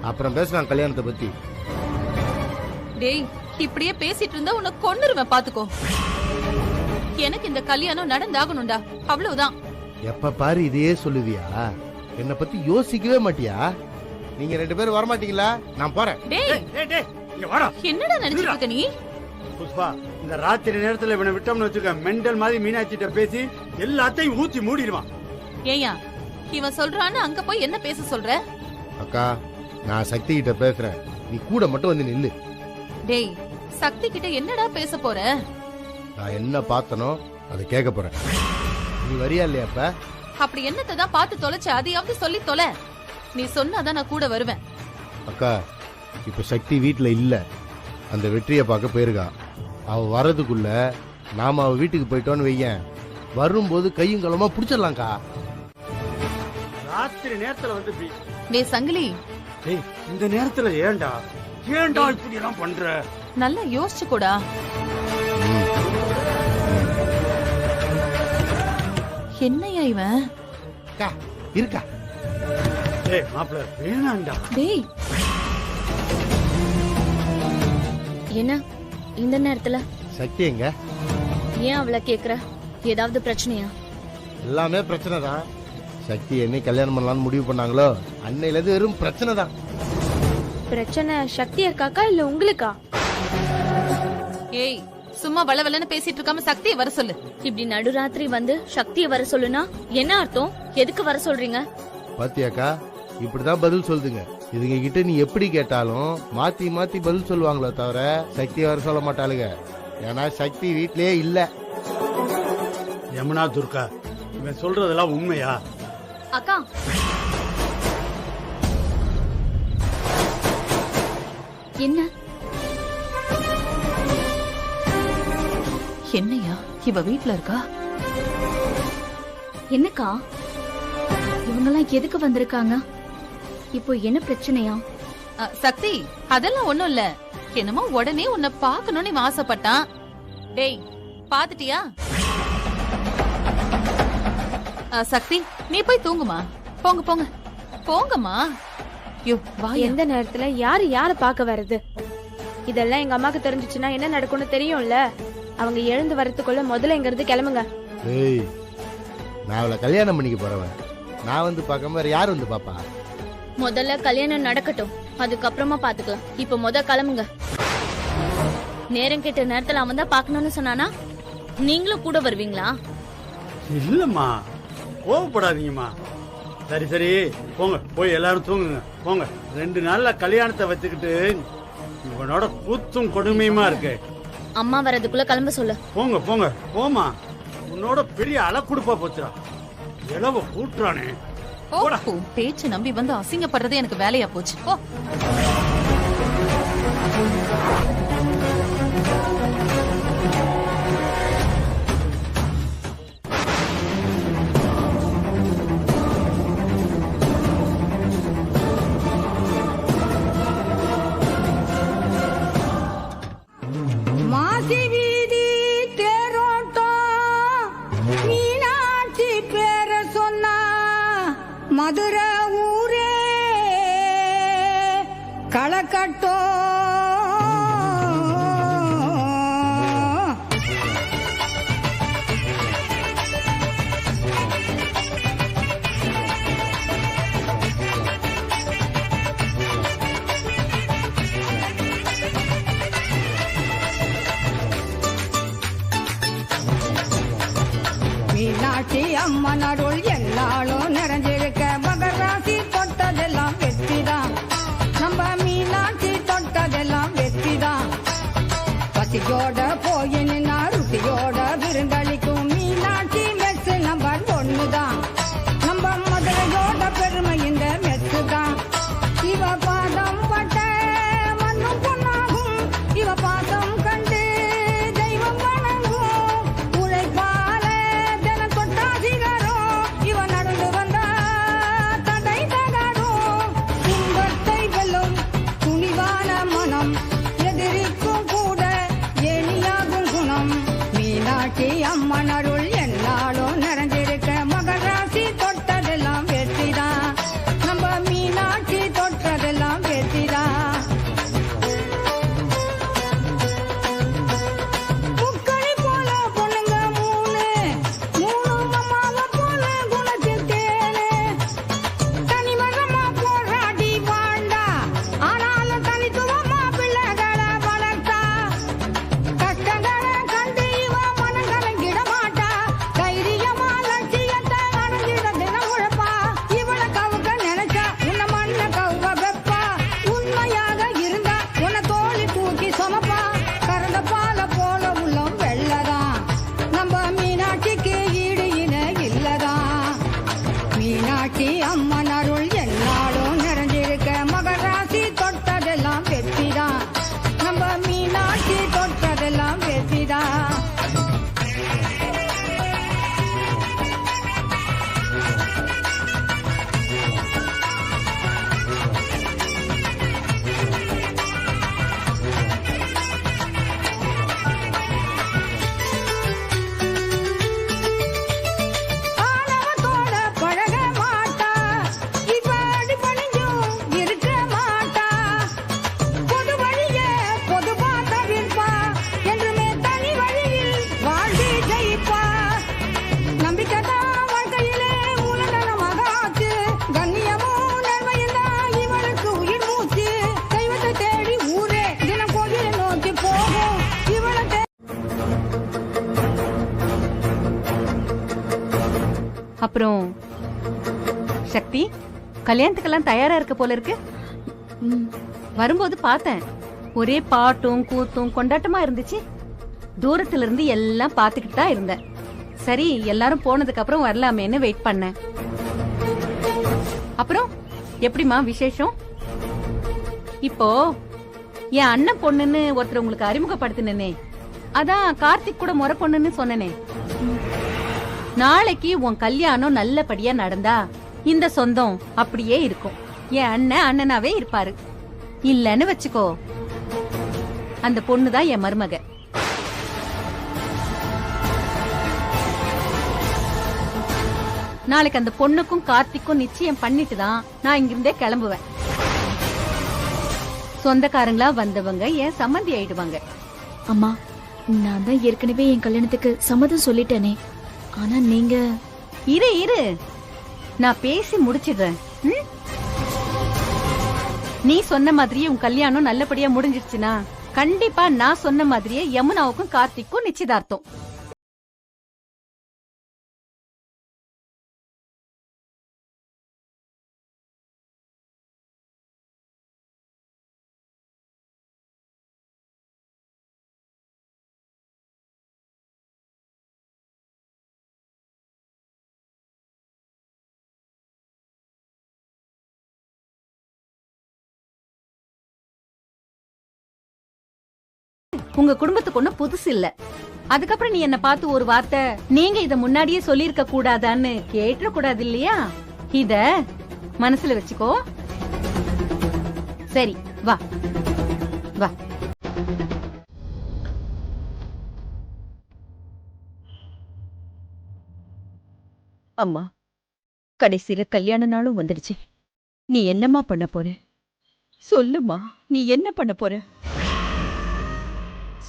[SPEAKER 3] அப்புறம் பேசலாம் கல்யாணத்தை பத்தி.
[SPEAKER 5] டேய், இப்படியே பேசிட்டு இருந்தா உன்னை கொன்னுருவேன் பாத்துக்கோ. எனக்கு இந்த கல்யாணம் நடந்தாகணும்டா, அவ்வளவுதான்.
[SPEAKER 3] எப்ப பாரு இதையே சொல்லுவியா? என்ன பத்தி யோசிக்கவே மாட்டியா? நீங்க 2 பேரும் வரமாட்டீங்களா? நான் போறேன்.
[SPEAKER 5] டேய்
[SPEAKER 1] டேய், டேய், இங்க வாடா.
[SPEAKER 5] என்னடா நினைச்சிட்டு இருக்க நீ?
[SPEAKER 1] புஷ்பா, இந்த ராத்திரி நேரத்துல இவனை விட்டோம்னு வச்சுக்க, மெண்டல் மாதிரி மீனாட்சிட்ட பேசி எல்லாத்தையும் ஊத்தி மூடிடுவான்.
[SPEAKER 5] ஏயா இவன் சொல்றான்னு அங்க போய் என்ன பேச சொல்ற?
[SPEAKER 3] அக்கா, நான் சக்தி கிட்ட பேசுறேன், நீ கூட மட்டும் வந்து நில்லு.
[SPEAKER 5] டேய், சக்தி கிட்ட என்னடா பேச போற?
[SPEAKER 3] நான் என்ன பார்த்தனோ அதை கேட்க போறேன். நீ வரியா இல்லையா? அப்ப
[SPEAKER 5] அப்படி என்னத்தை தான் பார்த்து தொலைச்ச, அதையாவது சொல்லி தொலை. நீ சொன்னாதான் நான் கூட வருவேன்.
[SPEAKER 3] அக்கா, இப்ப சக்தி வீட்டுல இல்ல, அந்த வெற்றியை பார்க்க போயிருக்கா. அவ வர்றதுக்குள்ள நாம அவ வீட்டுக்கு போயிட்டோன்னு வையேன், வரும்போது கையும் களமா புடிச்சிடலாம்க்கா.
[SPEAKER 1] ராத்திரி நேரத்துல வந்து
[SPEAKER 5] டேய் சங்கிலி,
[SPEAKER 1] டேய், இந்த நேரத்துல ஏன்டா இப்படி எல்லாம் பண்ற?
[SPEAKER 5] நல்லா யோசிச்சு கூடா. என்னையா இவன்?
[SPEAKER 3] அக்கா இருக்கா?
[SPEAKER 1] டேய் மாப்ள, வேணாண்டா.
[SPEAKER 5] டேய்
[SPEAKER 4] என்ன இந்த நேரத்துல
[SPEAKER 3] சக்தி எங்க?
[SPEAKER 4] ஏன் அவளை கேக்குற? ஏதாவது பிரச்சனையா?
[SPEAKER 3] எல்லாமே பிரச்சனை தான். சக்தி என்னை கல்யாணம் பண்ணலாம்னு முடிவு பண்ணாங்களோ அன்னையில இருந்து வெறும் பிரச்சனை தான்.
[SPEAKER 4] பிரச்சனை சக்தி அக்காக்கா இல்ல உங்களுக்கா?
[SPEAKER 5] ஏய், சும்மா வளவலன்னு பேசிட்டு இருக்காம சக்தியை வர சொல்லு.
[SPEAKER 4] இப்படி நடுராத்திரி வந்து சக்தியை வர சொல்லுனா என்ன அர்த்தம்? எதுக்கு வர சொல்றீங்க?
[SPEAKER 3] பாத்தியாக்கா, இப்படிதான் பதில் சொல்லுதுங்க. இதுங்க கிட்ட நீ எப்படி கேட்டாலும் மாத்தி மாத்தி பதில் சொல்லுவாங்களோ தவிர சக்தியை வர சொல்ல மாட்டாளுங்க. ஏன்னா சக்தி வீட்லயே இல்ல.
[SPEAKER 1] யமுனா, துர்கா, இவன் சொல்றதெல்லாம் உண்மையா?
[SPEAKER 4] அக்கா,
[SPEAKER 6] என்ன
[SPEAKER 5] என்னையா இவ வீட்ல இருக்கா?
[SPEAKER 6] என்னக்கா இவங்கெல்லாம் எதுக்கு வந்திருக்காங்க? இப்போ என்ன பிரச்சனையா?
[SPEAKER 5] சக்தி, அதெல்லாம் ஒண்ணும் இல்ல. என்னமோ உடனே உன்னை பாக்கணும்னு இவன் ஆசைப்பட்டான். டேய், பாத்துட்டியா? சக்தி, நீ போய் தூங்குமா. போங்க போங்க போங்கம்மா. யோ வா.
[SPEAKER 10] எந்த நேரத்துல யாரு யார பாக்க வர்றது? இதெல்லாம் எங்க அம்மாக்கு தெரிஞ்சிச்சுன்னா என்ன நடக்கும்னு தெரியும்ல. அவங்க எழுந்து வரதுக்குள்ள முதல்ல இங்க இருந்து கிளம்புங்க.
[SPEAKER 3] ஏய், நான் அவளை கல்யாணம் பண்ணிக்க போறவன். நான் வந்து பார்க்காம வேற யார் வந்து பாப்பா?
[SPEAKER 4] முதல்ல கல்யாணம் நடக்கட்டும், அதுக்கப்புறமா பாத்துக்கலாம். இப்ப கிளம்புங்க. நேரம் கேட்ட நேரத்துல அவன் தான் பாக்கணும்னு சொன்னானா? நீங்களும் கூட வருவீங்களா?
[SPEAKER 1] இல்லம்மா, கோவப்படாதீங்கம்மா. சரி சரி, போங்க, போய் எல்லாரும் தூங்குங்க. போங்க. 2 நாள்ல கல்யாணத்தை வச்சுக்கிட்டு இவனோட கூத்தும் கொடுமையுமா இருக்கு.
[SPEAKER 4] அம்மா வரதுக்குள்ள கிளம்ப சொல்லு.
[SPEAKER 1] போங்க போங்க, போமா. உன்னோட பெரிய அலக்குடுப்பா போச்சுடா. இளவ கூட்டுறானே. போடா.
[SPEAKER 5] உன் பேச்சு நம்பி வந்து அசிங்கப்படுறதே எனக்கு வேலையா போச்சு. ஓ
[SPEAKER 2] மாசி வீதி தேரோட்டம் மீனாட்சி பேர சொன்னா மதுரை ஊரே களக்கட்டோ மீனாட்சி அம்மன் அருள் எல்லாரும் நிறைஞ்சிருக்க மகராசி தொட்டதெல்லாம் வெற்றிதான். நம்ம மீனாட்சி தொட்டதெல்லாம் வெற்றிதான். பசியோட போய் நின்னா ருசியோட விருந்தளிக்கும் மீனாட்சி மெஸ்ஸு நம்பர் 1 தான். நம்ம மதுரையோட பெருமை இந்த மெஸ்ஸு தான். இவ பாதம் பட்ட மண்ணும் பொன்னாகும். இவ பாதம் கண்டு தெய்வம் வணங்கும். உழைப்பால தினம் தொட்டாசிகரும். இவ நடந்து வந்தா தடை தகரும். துன்பத்தை வெல்லும் துணிவான மனம். எதிரிக்கும் கூட ஏனியாகும் குணம். மீனாட்சி அம்மன் அருள் என்னாலும் நிறைஞ்சிருக்க மகராசி தொட்டதெல்லாம் வெற்றிதான். நம்ம மீனாட்சி தொட்டதெல்லாம் வெற்றிதான். முக்கணி போல பொண்ணுங்க மூணு அம்மாவை போல குணத்தில் தேனு. தனிமரமா போராடி வாழ்ந்தா ஆனாலும் தனித்துவமா பிள்ளைகளை வளர்த்தா. கஷ்டங்களை கண்டு இவ மனம் கலங்கிட மாட்டா. தைரியமா லட்சியத்தை அடைஞ்சிட தினம் உழைப்பா. இவளை கவுக்க நினைச்சா உன்னை மண்ண கவுவ வெப்பா. உண்மையாக இருந்தா உன்னை தோழி தூக்கி சுமப்பா. கறந்த பால போல உள்ளம் வெள்ளதான். நம்ம மீனாட்சிக்கு ஈடு இணை இல்லதான். மீனாட்சி அம்மன் அருள் என்னாலும் நிறைஞ்சிருக்க மகராசி தொட்டதெல்லாம் வெற்றிதான். நம்ம மீனாட்சி தொட்டதெல்லாம் வெற்றிதான். ஆணவத்தோட பழக மாட்டா. இவ அடி பணிஞ்சும் இருக்க மாட்டா. பொது வழியே பொதுவா தவிர்ப்பா. என்றுமே தனி வழியில் வாழ்ந்து ஜெயிப்பா. நம்பிக்கை தான் வாழ்க்கையிலே மூலதனமாக ஆச்சு. கண்ணியமும் நேர்மையும் தான் இவளுக்கு உயிர் மூச்சு. தெய்வத்தை தேடி ஊரே தினம் கோயிலை நோக்கி போகும். இவளை
[SPEAKER 11] அப்புறம் சக்தி கல்யாணத்துக்கெல்லாம் தயாரா இருக்க போல இருக்கு. வரும்போது பார்த்தேன், ஒரே பாட்டும் கூத்தும் கொண்டாட்டமா இருந்துச்சு. தூரத்துல இருந்து எல்லாம் பாத்துக்கிட்டு தான் இருந்தேன். சரி எல்லாரும் போனதுக்கு அப்புறம் வரலாமேன்னு வெயிட் பண்ணேன். அப்புறம் எப்படிமா விசேஷம்? இப்போ என் அண்ணன் பொண்ணுன்னு ஒருத்தர் உங்களுக்கு அறிமுகப்படுத்தினே, அதான் கார்த்திக் கூட முறை பொண்ணுன்னு சொன்னனே. நாளைக்கு உன் கல்யாணம் நல்லபடியா நடந்தா இந்த சொந்தம் அப்படியே இருக்கும். என் அண்ணன் அண்ணனாவே இருப்பாரு. இல்லன்னு வச்சுக்கோ, அந்த பொண்ணுதான் என் மருமக. நாளைக்கு அந்த பொண்ணுக்கும் கார்த்திக்கும் நிச்சயம் பண்ணிட்டு தான் நான் இங்கிருந்தே கிளம்புவேன். சொந்தக்காரங்களா வந்தவங்க என் சம்மந்தி ஆயிடுவாங்க.
[SPEAKER 6] அம்மா, நான் தான் ஏற்கனவே என் கல்யாணத்துக்கு சம்மதம் சொல்லிட்டேனே. ஆனா நீங்க
[SPEAKER 11] இரு இரு, நான் பேசி முடிச்சிடுறேன். நீ சொன்ன மாதிரியே உன் கல்யாணம் நல்லபடியா முடிஞ்சிருச்சுன்னா கண்டிப்பா நான் சொன்ன மாதிரியே யமுனாவுக்கும் கார்த்திக்கும் நிச்சயதார்த்தம். உங்க குடும்பத்துக்கு ஒண்ணும் புதுசு இல்ல. அதுக்கப்புறம் நீ என்ன பார்த்து ஒரு வார்த்தை நீங்க இத முன்னாடியே சொல்லிருக்க கூடாதான்னு கேட்ட கூடாது இல்லையா? இத மனசுல வச்சுக்கோ. சரி வா வா.
[SPEAKER 2] அம்மா, கடைசியில கல்யாண நாளும் வந்துடுச்சு. நீ என்னம்மா பண்ண போற? சொல்லுமா, நீ என்ன பண்ண போற?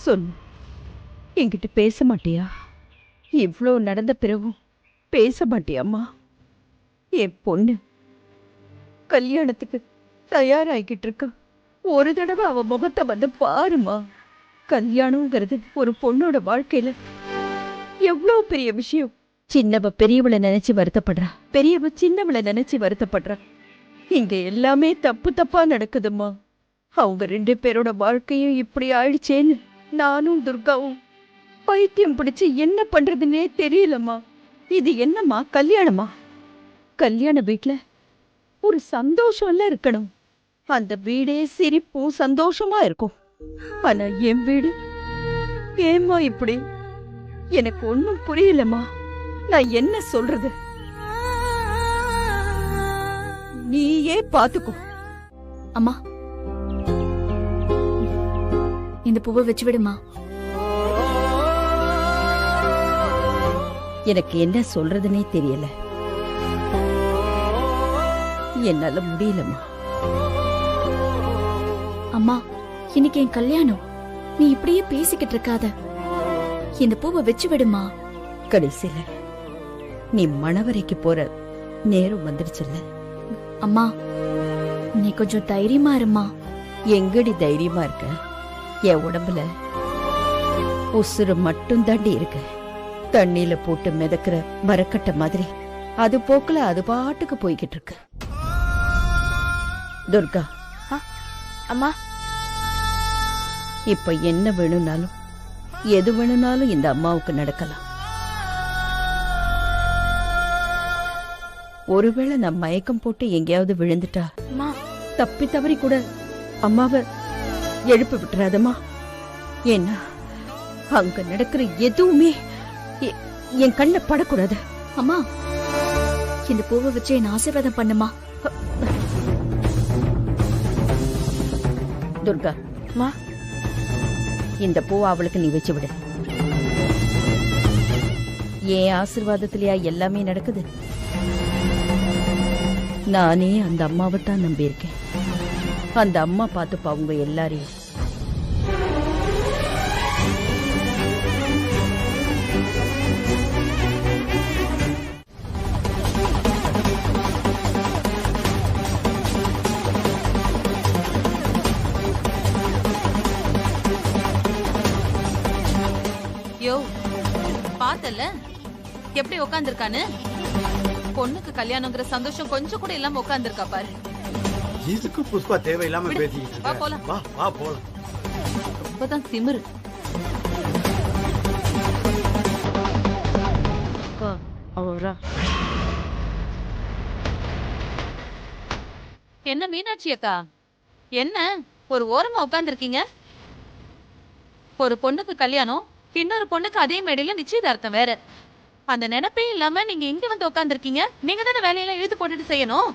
[SPEAKER 2] சொல்லு. என்கிட்ட பேச மாட்டியா? இவ்ளோ நடந்த பிறகும் பேச மாட்டியாம்மா? என் பொண்ணு கல்யாணத்துக்கு தயாராகிக்கிட்டு இருக்கா. ஒரு தடவை அவ முகத்தை வந்து பாருமா. கல்யாணம்ங்கிறது ஒரு பொண்ணோட வாழ்க்கையில எவ்வளவு பெரிய விஷயம். சின்னவ பெரியவளை நினைச்சு வருத்தப்படுறா, பெரியவ சின்னவளை நினைச்சு வருத்தப்படுறா. இங்க எல்லாமே தப்பு தப்பா நடக்குதும்மா. அவங்க 2 பேரோட வாழ்க்கையும் இப்படி ஆயிடுச்சேன்னு நானும் துர்காவும் பைத்தியம் பிடிச்சு என்ன பண்றதுன்னே தெரியலம்மா. இது என்னம்மா கல்யாணமா? கல்யாண வீட்டுல ஒரு சந்தோஷம் எல்லாம் இருக்கணும். அந்த வீடே சிரிப்பும் சந்தோஷமா இருக்கும். ஆனா என் வீடு ஏம்மா இப்படி? எனக்கு ஒண்ணும் புரியலம்மா. நான் என்ன சொல்றது? நீயே பாத்துக்கோ.
[SPEAKER 6] அம்மா, இந்த பூவை வச்சு விடுமா.
[SPEAKER 2] எனக்கு என்ன சொல்றதுன்னே தெரியல. என்னால முடியலம்மா.
[SPEAKER 6] அம்மா, இன்னைக்கு என் கல்யாணம். நீ இப்படியே பேசிக்கிட்டு இருக்காத. இந்த பூவை வச்சு விடுமா.
[SPEAKER 2] கடைசியில நீ மணவரைக்கு போற நேரம் வந்துடுச்சுல்ல.
[SPEAKER 6] அம்மா, நீ கொஞ்சம் தைரியமா இருமா.
[SPEAKER 2] எங்கடி தைரியமா இருக்க? என் உடம்புல உசுறு மட்டும் தாண்டி இருக்கு. தண்ணியில போட்டு மிதக்கிற மரக்கட்டை மாதிரி அது போக்குல அது பாட்டுக்கு போய்கிட்டு இருக்கு. துர்கா,
[SPEAKER 10] அம்மா,
[SPEAKER 2] இப்ப என்ன வேணும்னாலும் எது வேணும்னாலும் இந்த அம்மாவுக்கு நடக்கலாம். ஒருவேளை நான் மயக்கம் போட்டு எங்கேயாவது விழுந்துட்டா
[SPEAKER 10] அம்மா,
[SPEAKER 2] தப்பி தவறி கூட அம்மாவை எழுப்பி விட்டுறாதம்மா. ஏன்னா அங்க நடக்கிற எதுவுமே என் கண்ண படக்கூடாது.
[SPEAKER 6] அம்மா, இந்த பூவை வச்சு என்ன ஆசீர்வாதம் பண்ணுமா.
[SPEAKER 2] துர்கா,
[SPEAKER 10] அம்மா,
[SPEAKER 2] இந்த பூவை அவளுக்கு நீ வச்சு விடு. என் ஆசீர்வாதத்திலயா எல்லாமே நடக்குது? நானே அந்த அம்மாவை தான் நம்பியிருக்கேன். அந்த அம்மா பார்த்துப்பா அவங்க எல்லாரையும்.
[SPEAKER 5] யோ, பார்த்தல எப்படி உட்காந்துருக்கான்னு. பொண்ணுக்கு கல்யாணங்கிற சந்தோஷம் கொஞ்சம் கூட இல்லாம உட்காந்துருக்கா பாரு.
[SPEAKER 1] இதுக்கு புஷ்பா தேவையில்லாம
[SPEAKER 5] விடு.
[SPEAKER 1] பேசிக்கிட்டு
[SPEAKER 5] வா
[SPEAKER 1] இருக்க.
[SPEAKER 5] போலாம்.
[SPEAKER 1] வா வா போலாம்.
[SPEAKER 5] இப்பதான் திமிரு. என்ன மீனாட்சி அக்கா, என்ன ஒரு ஓரமா உட்காந்துருக்கீங்க? ஒரு பொண்ணுக்கு கல்யாணம், இன்னொரு பொண்ணுக்கு அதே மேடையில நிச்சயதார்த்தம் வேற. அந்த நினைப்பே இல்லாம நீங்க இங்க வந்து உட்காந்துருக்கீங்க. நீங்க தானே வேலையெல்லாம் இழுத்து போட்டுட்டு செய்யணும்.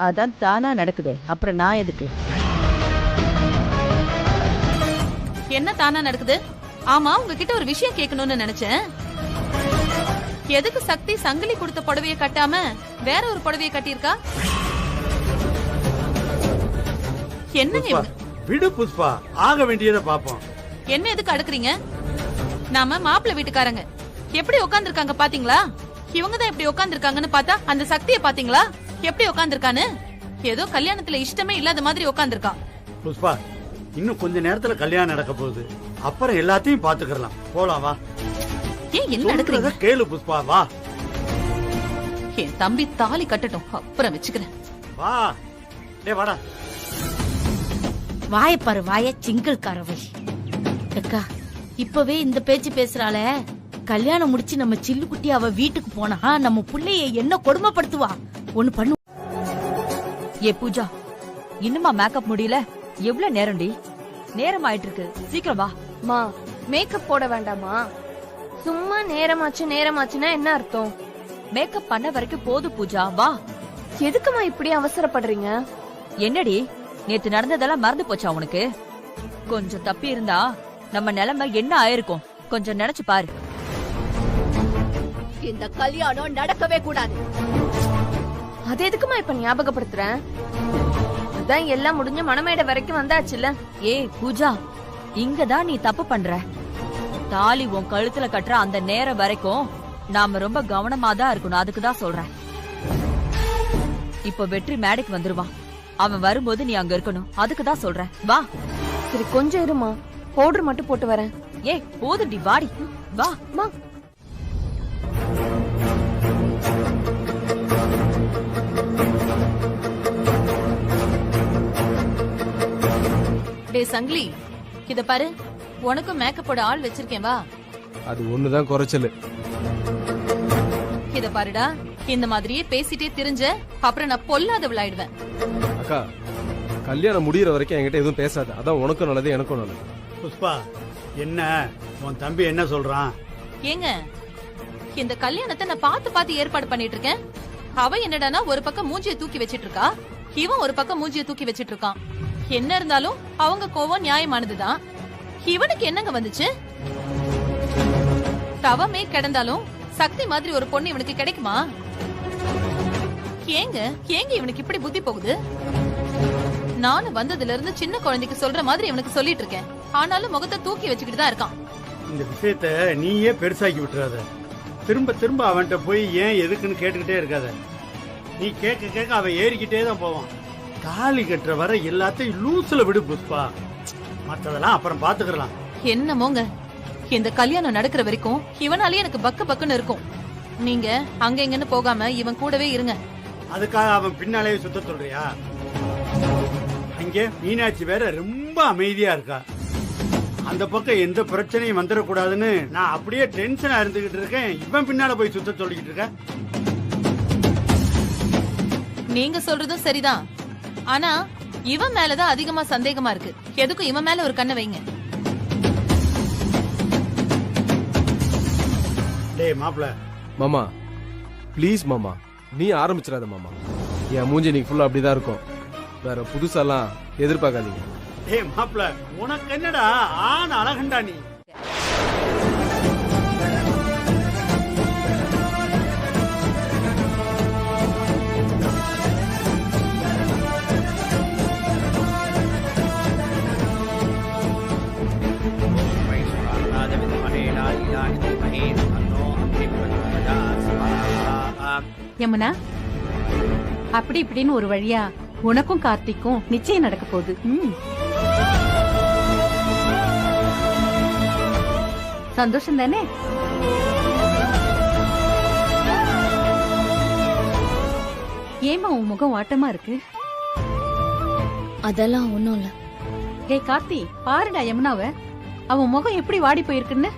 [SPEAKER 2] அதான் தானா நடக்குது. அப்புறம் நான் எதுக்கு?
[SPEAKER 5] என்ன தானா நடக்குது? ஆமா, உங்ககிட்ட ஒரு விஷயம் கேட்கணும்னு நினைச்சேன். எதுக்கு சக்தி சங்கிலி கொடுத்த புடவைய கட்டாம வேற ஒரு புடவைய கட்டியிருக்கா? என்னங்க
[SPEAKER 1] புஷ்பா,
[SPEAKER 5] இவங்க?
[SPEAKER 1] விடு புஷ்பா, ஆக வேண்டியதை பாப்போம்.
[SPEAKER 5] என்ன எதுக்கு அடுக்குறீங்க? நாம மாப்பிள்ளை வீட்டுக்காரங்க எப்படி உட்கார்ந்துருக்காங்க பாத்தீங்களா? இவங்க தான் எப்படி உட்கார்ந்துருக்காங்கன்னு பார்த்தா அந்த சக்தியை பாத்தீங்களா எப்படி உட்கார்ந்துருக்கான்னு? ஏதோ கல்யாணத்துல இஷ்டமே இல்லாத மாதிரி உட்கார்ந்துருக்கா.
[SPEAKER 1] புஷ்பா, இன்னும் கொஞ்ச நேரத்துல கல்யாணம் நடக்க போகுது. அப்புறம் எல்லாத்தையும் பாத்துக்கலாம். போலாம் வா.
[SPEAKER 5] ஏன் என்ன நடக்குறீங்க?
[SPEAKER 1] சொல்றத கேளு புஷ்பா, வா.
[SPEAKER 5] என் தம்பி தாலி கட்டட்டும், அப்புறம் வச்சுக்கிறேன்.
[SPEAKER 1] வா. டேய் வாடா.
[SPEAKER 12] வாயப்பாரு வாய சிங்கிள் காரவை. அக்கா, இப்பவே இந்த பேச்சு பேசுறாள. கல்யாணம் முடிச்சு நம்ம சில்லு குட்டி அவ வீட்டுக்கு போனா நம்ம புள்ளைய என்ன கொடுமைப்படுத்துவா. ஒண்ணு பண்ணு.
[SPEAKER 13] ஏ பூஜா, இன்னுமா மேக்கப் முடியல? எவ்வளவு நேரம்டி? நேரம் ஆயிட்டு இருக்கு, சீக்கிரம் வா.
[SPEAKER 10] மா மேக்கப் போட வேண்டாமா? சும்மா நேரமாச்சுன்னா என்ன அர்த்தம்?
[SPEAKER 13] மேக்கப் பண்ண வரைக்கும் போது பூஜா, வா.
[SPEAKER 10] எதுக்குமா இப்படி அவசரப்படுறீங்க?
[SPEAKER 13] என்னடி நேத்து நடந்ததெல்லாம் மறந்து போச்சா உனக்கு? கொஞ்சம் தப்பி இருந்தா நம்ம நிலைமை என்ன ஆயிருக்கும் கொஞ்சம் நினைச்சு பாரு.
[SPEAKER 2] இந்த கல்யாணம் நடக்கவே கூடாது.
[SPEAKER 10] அது எதுக்குமா இப்ப ஞாபகப்படுத்துறேன்? அதான் எல்லாம் முடிஞ்ச மணமேடை வரைக்கும் வந்தாச்சுல்ல.
[SPEAKER 13] ஏய் பூஜா, இங்கதான் நீ தப்பு பண்ற. தாலி உன் கழுத்துல கட்டுற அந்த நேரம் வரைக்கும் நாம ரொம்ப கவனமா தான் இருக்கணும். அதுக்குதான் சொல்றேன். இப்ப வெற்றி மேடைக்கு வந்துருவான். அவன் வரும்போது நீ அங்க இருக்கணும். அதுக்குதான் சொல்றேன், வா.
[SPEAKER 10] சரி கொஞ்சம் இருமா, பவுடர் மட்டும் போட்டு வரேன்.
[SPEAKER 13] ஏய் போதுடி, வாடி, வா.
[SPEAKER 10] மா
[SPEAKER 5] டே சங்கிலி, இத பாரு, உனக்கும் மேக்கப் போட ஆள் வச்சிருக்கேன், வா.
[SPEAKER 14] அது ஒண்ணுதான் குறைச்சல்.
[SPEAKER 5] இத பாருடா, இந்த மாதிரியே பேசிட்டே திரிஞ்ச அப்புறம் நான் பொல்லாத விளையாடுவேன்.
[SPEAKER 14] அக்கா, கல்யாணம் முடியற வரைக்கும் என்கிட்ட எதுவும் பேசாத. அதான் உனக்கும் நல்லது, எனக்கும் நல்லது.
[SPEAKER 1] புஷ்பா, என்ன உன் தம்பி என்ன சொல்றான்?
[SPEAKER 5] ஏங்க, இந்த கல்யாணத்தை நான் பார்த்து ஏற்பாடு பண்ணிட்டு இருக்கேன். அவ என்னடானா ஒரு பக்கம் மூஞ்சியை தூக்கி வச்சிட்டு இருக்கா, இவன் ஒரு பக்கம் மூஞ்சியை தூக்கி வச்சிட்டு இருக்கான். என்ன இருந்தாலும் அவங்க கோவம் நியாயமானதுதான். இவனுக்கு என்னங்க வந்துச்சு? தவமே கிடந்தாலும் சக்தி மாதிரி ஒரு பொண்ணு இவனுக்கு கிடைக்குமா? ஏங்க இவனுக்கு இப்படி புத்தி போகுது? நானும் வந்ததுல இருந்து சின்ன குழந்தைக்கு சொல்ற மாதிரி இவனுக்கு சொல்லிட்டு இருக்கேன். ஆனாலும் முகத்தை தூக்கி வச்சுக்கிட்டு தான் இருக்கான்.
[SPEAKER 1] இந்த விஷயத்த நீயே பெருசாக்கி விட்டுறாத. திரும்ப திரும்ப அவன்கிட்ட போய் ஏன் எதுக்குன்னு கேட்டுக்கிட்டே இருக்காத. நீ கேட்க அவன் ஏறிக்கிட்டே தான் போவான். தாலி கட்டுற வர எல்லாத்தையும் லூசுல விடு புஷ்பா. மற்றதெல்லாம் அப்புறம் பாத்துக்கலாம்.
[SPEAKER 5] என்னமோங்க, இந்த கல்யாணம் நடக்கிற வரைக்கும் இவனாலே எனக்கு பக்குன்னு இருக்கும். நீங்க அங்க எங்கன்னு போகாம இவன் கூடவே இருங்க.
[SPEAKER 1] அதுக்காக அவன் பின்னாலே சுத்த சொல்றியா? அங்கே மீனாட்சி வேற ரொம்ப அமைதியா இருக்கா. அந்த பக்கம் எந்த பிரச்சனையும் வந்துடக்கூடாதுன்னு நான் அப்படியே டென்ஷனா இருந்துகிட்டு இருக்கேன். இவன் பின்னால போய் சுத்த சொல்லிக்கிட்டு இருக்க.
[SPEAKER 5] நீங்க சொல்றதும் சரிதான். ஆனா இவன் மேலதான் அதிகமா சந்தேகமா இருக்கு. எதுக்கும் இவன் மேல ஒரு கண்ணை வைங்க.
[SPEAKER 1] டேய் மாப்ள.
[SPEAKER 14] மாமா ப்ளீஸ் மாமா, நீ ஆரம்பிச்சிடாத மாமா. என் மூஞ்சி நீ ஃபுல்லா அப்படிதான் இருக்கும். வேற புதுசாலாம் எதிர்பார்க்காதீங்க.
[SPEAKER 1] டேய் மாப்ள, உனக்கு என்னடா ஆன அழகண்டா நீ.
[SPEAKER 11] யமுனா, அப்படி இப்படின்னு ஒரு வழியா உனக்கும் கார்த்திக்கும் நிச்சயம் நடக்க போகுது. சந்தோஷம் தானே? ஏமா உன் முகம் வாட்டமா இருக்கு?
[SPEAKER 4] அதெல்லாம் ஒண்ணும் இல்ல.
[SPEAKER 11] டே கார்த்தி, பாருடா யமுனாவ, அவன் முகம் எப்படி வாடி போயிருக்குன்னு.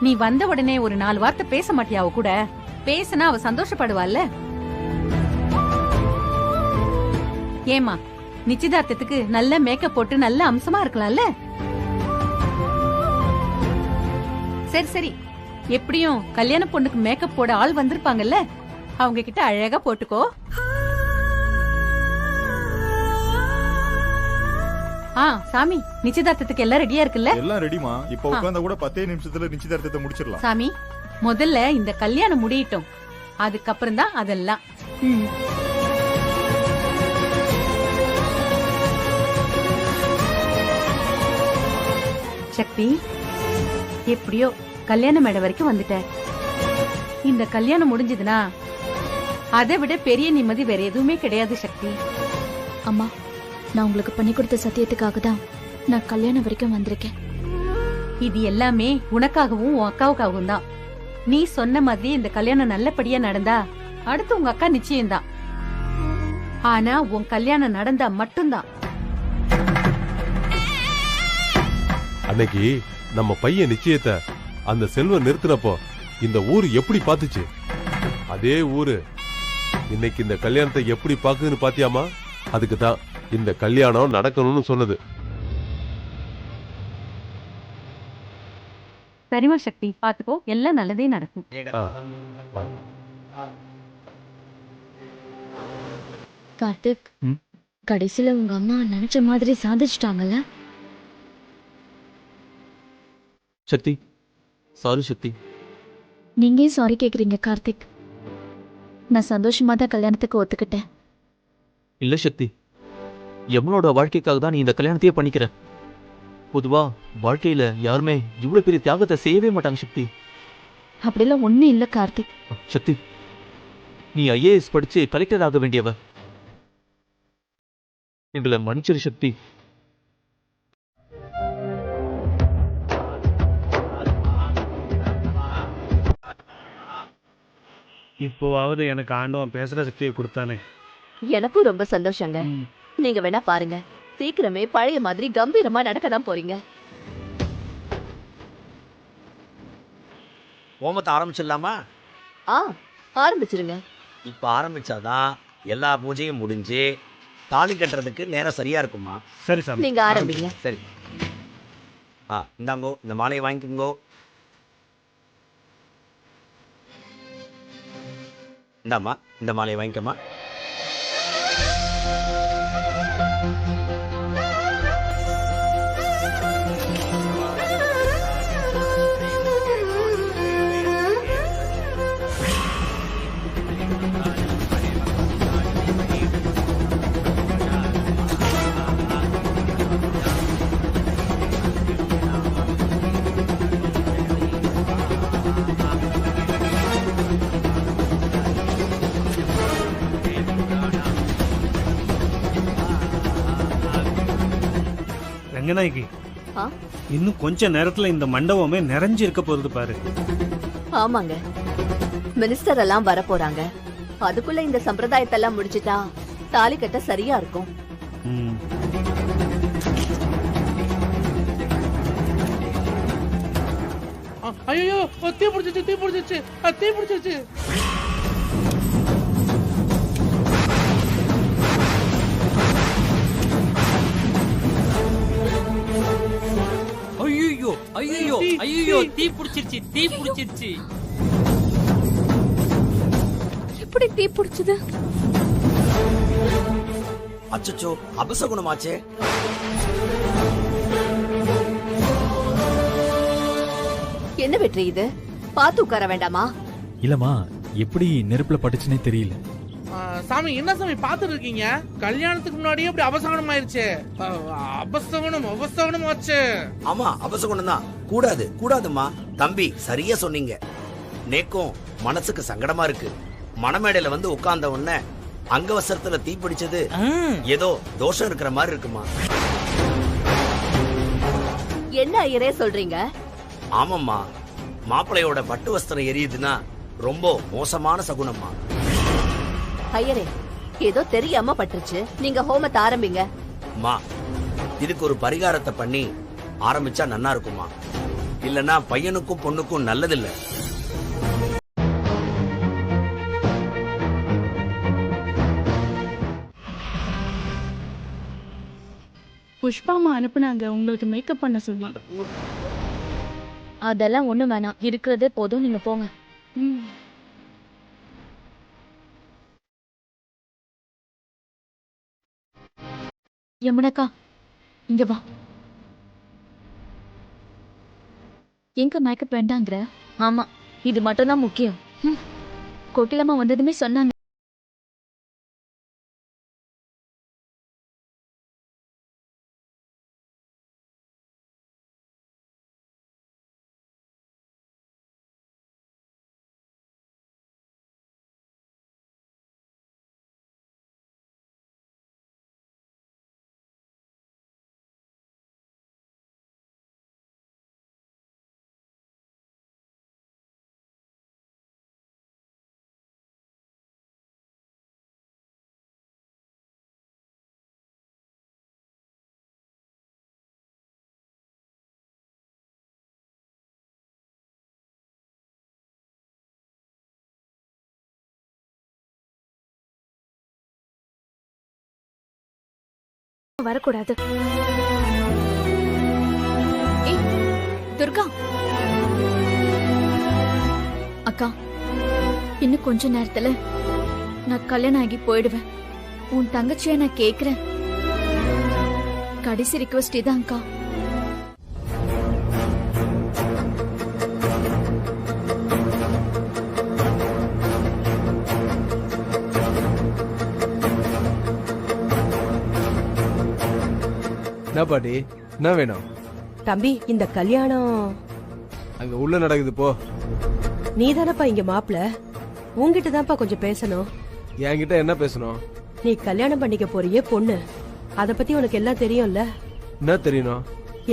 [SPEAKER 11] நீ வந்த உடனே ஒரு 4 வார்த்தை பேச மாட்டியா அவ கூட? பேசினா அவ சந்தோஷப்படுவாள்ல. ஏமா, நிச்சயதார்த்தத்துக்கு நல்ல மேக்கப் போட்டு நல்ல அம்சமா இருக்கலாம்ல. சரி சரி, எப்படியும் கல்யாண பொண்ணுக்கு மேக்கப் போட ஆள் வந்திருப்பாங்கல்ல, அவங்க கிட்ட அழகா போட்டுக்கோ. சாமி, நிச்சயதார்த்தத்துக்கு எல்லாம் ரெடியா இருக்குல்ல?
[SPEAKER 15] எல்லாம் ரெடிமா. இப்ப உட்கார்ந்தா கூட 10 நிமிஷத்துல நிச்சயதார்த்தத்தை முடிச்சிடலாம்.
[SPEAKER 11] சாமி, முதல்ல இந்த கல்யாணம் முடியட்டும், அதுக்கப்புறம் தான் அதெல்லாம். சக்தி, எப்படியோ கல்யாண மேடை வரைக்கும் வந்துட்ட. இந்த கல்யாணம் முடிஞ்சதுன்னா அதை விட பெரிய நிம்மதி வேற எதுவுமே கிடையாது சக்தி.
[SPEAKER 4] அம்மா, நான் உங்களுக்கு பண்ணி கொடுத்த சத்தியத்துக்காக தான் நான் கல்யாணம் வரைக்கும் வந்திருக்கேன்.
[SPEAKER 11] இது எல்லாமே உனக்காகவும் உன் அக்காவுக்காகவும் தான். நீ சொன்ன மாதிரி இந்த கல்யாணம் நல்லபடியா நடந்தா அடுத்து உங்க அக்கா நிச்சயம்தான். ஆனா உன் கல்யாணம் நடந்தா மட்டும்தான்.
[SPEAKER 16] அன்னைக்கு நம்ம பையன் நிச்சயத்தை அந்த செல்வம் நிறுத்தினப்போ இந்த ஊரு எப்படி பாத்துச்சு? அதே ஊரு இன்னைக்கு இந்த கல்யாணத்தை எப்படி பாக்குதுன்னு பாத்தியாமா? அதுக்குதான் இந்த கல்யாணம் நடக்கணும்னு சொன்னது.
[SPEAKER 11] சரிம்மா சக்தி, பாத்துக்கோ, எல்லாம் நல்லதே நடக்கும்.
[SPEAKER 4] கார்த்திக், கடைசியில உங்க அம்மா நினைச்ச மாதிரி சாதிச்சிட்டாங்கல்ல?
[SPEAKER 17] சக்தி, சாரி சக்தி.
[SPEAKER 6] நீங்க ஏன் சாரி கேக்குறீங்க கார்த்திக்? நான் சந்தோஷமா தான் கல்யாணத்துக்கு ஒத்துக்கிட்டேன்.
[SPEAKER 17] இல்ல சக்தி, யமுனோட வாழ்க்கைக்காக தான் நீ இந்த கல்யாணத்தையே பண்ணிக்கிற. பொதுவா வாழ்க்கையில யாருமே இவ்வளவு பெரிய தியாகத்தை செய்யவே மாட்டாங்க சக்தி.
[SPEAKER 6] அப்படிலாம் ஒண்ணும் இல்ல கார்த்திக்.
[SPEAKER 17] சக்தி, நீ ஐஏஎஸ் படிச்சு கலெக்டர் ஆக வேண்டியவ. எங்களை மன்னிச்சிரு சக்தி.
[SPEAKER 18] இப்போவாவது எனக்கு ஆண்டவன் பேசுற சக்தியை கொடுத்தானே.
[SPEAKER 19] எனக்கும் ரொம்ப சந்தோஷங்க. நீங்க வேணா பாருங்க, சீக்கிரமே பழைய மாதிரி கம்பீரமா நடக்க தான் போறீங்க.
[SPEAKER 20] ஹோமத்தை ஆரம்பிச்சிடலாமா?
[SPEAKER 19] ஆரம்பிச்சிருங்க.
[SPEAKER 20] இப்ப ஆரம்பிச்சாதான் எல்லா பூஜையும் முடிஞ்சு தாலி கட்டுறதுக்கு நேரம் சரியா இருக்குமா?
[SPEAKER 18] சரி சாமி,
[SPEAKER 19] நீங்க ஆரம்பிங்க.
[SPEAKER 20] சரி. இந்தாங்கோ, இந்த மாலையை வாங்கிக்கோங்கோ. இந்தாம்மா, இந்த மாலையை வாங்கிக்கம்மா.
[SPEAKER 18] ரங்கநாயகி, இன்னும் கொஞ்ச நேரத்துல இந்த மண்டபமே நிறைஞ்சு இருக்க போறது பாரு.
[SPEAKER 19] ஆமாங்க, மினிஸ்டர் எல்லாம் வர போறாங்க. அதுக்குள்ள இந்த சம்பிரதாயத்தெல்லாம் முடிச்சிட்டா தாலி கட்ட சரியா இருக்கும்.
[SPEAKER 8] ஐயோ, தீ பிடிச்சிச்சு, தீ பிடிச்சிச்சு, தீ பிடிச்சிச்சு.
[SPEAKER 9] ஐயோ ஐயோ ஐயோ, தீ பிடிச்சிருச்சு, தீ பிடிச்சிருச்சு.
[SPEAKER 6] எப்படி தீ பிடிச்சது?
[SPEAKER 20] அச்சச்சோ, அபசகுணமாச்சே.
[SPEAKER 19] என்ன வெற்றி இது? பாத்து உட்கார வேண்டாமா?
[SPEAKER 21] இல்லம்மா, எப்படி நெருப்புல பட்டுச்சுன்னே தெரியல.
[SPEAKER 8] சாமி, என்ன சாமி பாத்துட்டு இருக்கீங்க? கல்யாணத்துக்கு முன்னாடியே அப்படி அபசகனம் ஆயிருச்சு. அபசகனம் ஆச்சு.
[SPEAKER 20] ஆமா, அபசகுணம் தான். கூடாது கூடாதுமா. தம்பி, சரியா சொன்னீங்க. நேக்கும் மனசுக்கு சங்கடமா இருக்கு. மணமேடையில வந்து உட்கார்ந்த உடனே அங்கவசரத்துல தீ பிடிச்சது ஏதோ தோஷம் இருக்கிற மாதிரி இருக்குமா?
[SPEAKER 19] என்ன ஐயரே சொல்றீங்க?
[SPEAKER 20] ஆமாம்மா, மாப்பிள்ளையோட பட்டு வஸ்திரம் எரியுதுன்னா ரொம்ப மோசமான சகுனம்மா.
[SPEAKER 19] ஐயரே, ஏதோ தெரியாம பட்டுருச்சு. நீங்க ஹோமத்தை ஆரம்பிங்க.
[SPEAKER 20] அம்மா, இதுக்கு ஒரு பரிகாரத்தை பண்ணி ஆரம்பிச்சா நன்னா இருக்குமா? இல்லனா பையனுக்கும் பொண்ணுக்கும் நல்லதில்ல.
[SPEAKER 10] புஷ்பாமா அனுப்புனாங்க, உங்களுக்கு மேக்கப் பண்ண சொல்லி.
[SPEAKER 4] அதெல்லாம் ஒண்ணும் வேணாம், இருக்கிறதே போதும், நீங்க போங்க.
[SPEAKER 6] யமுனக்கா, இங்க வா. எங்க மேக்கப் வேண்டாங்கிற?
[SPEAKER 4] ஆமா, இது மட்டும் தான் முக்கியம்.
[SPEAKER 6] கோகிலம்மா வந்ததுமே சொன்னாங்க. வரக்கூடாது. ஏய் துர்கா, அக்கா இன்னும் கொஞ்ச நேரத்துல நான் கல்யாணம் ஆகி போயிடுவேன். உன் தங்கச்சியை நான் கேக்குறேன். கடைசி ரிக்வெஸ்ட் இதான் அக்கா.
[SPEAKER 14] என்ன பாட்டி, என்ன வேணும்?
[SPEAKER 7] தம்பி, இந்த கல்யாணம்
[SPEAKER 14] அங்க உள்ள நடக்குது போ.
[SPEAKER 7] நீ தானப்பா இங்க மாப்பிள, உன்கிட்ட தான்ப்பா கொஞ்சம் பேசணும்.
[SPEAKER 14] என்கிட்ட என்ன பேசணும்?
[SPEAKER 7] நீ கல்யாணம் பண்ணிக்க போறியே பொண்ணு, அத பத்தி உனக்கு எல்லாம் தெரியும்ல?
[SPEAKER 14] என்ன தெரியணும்?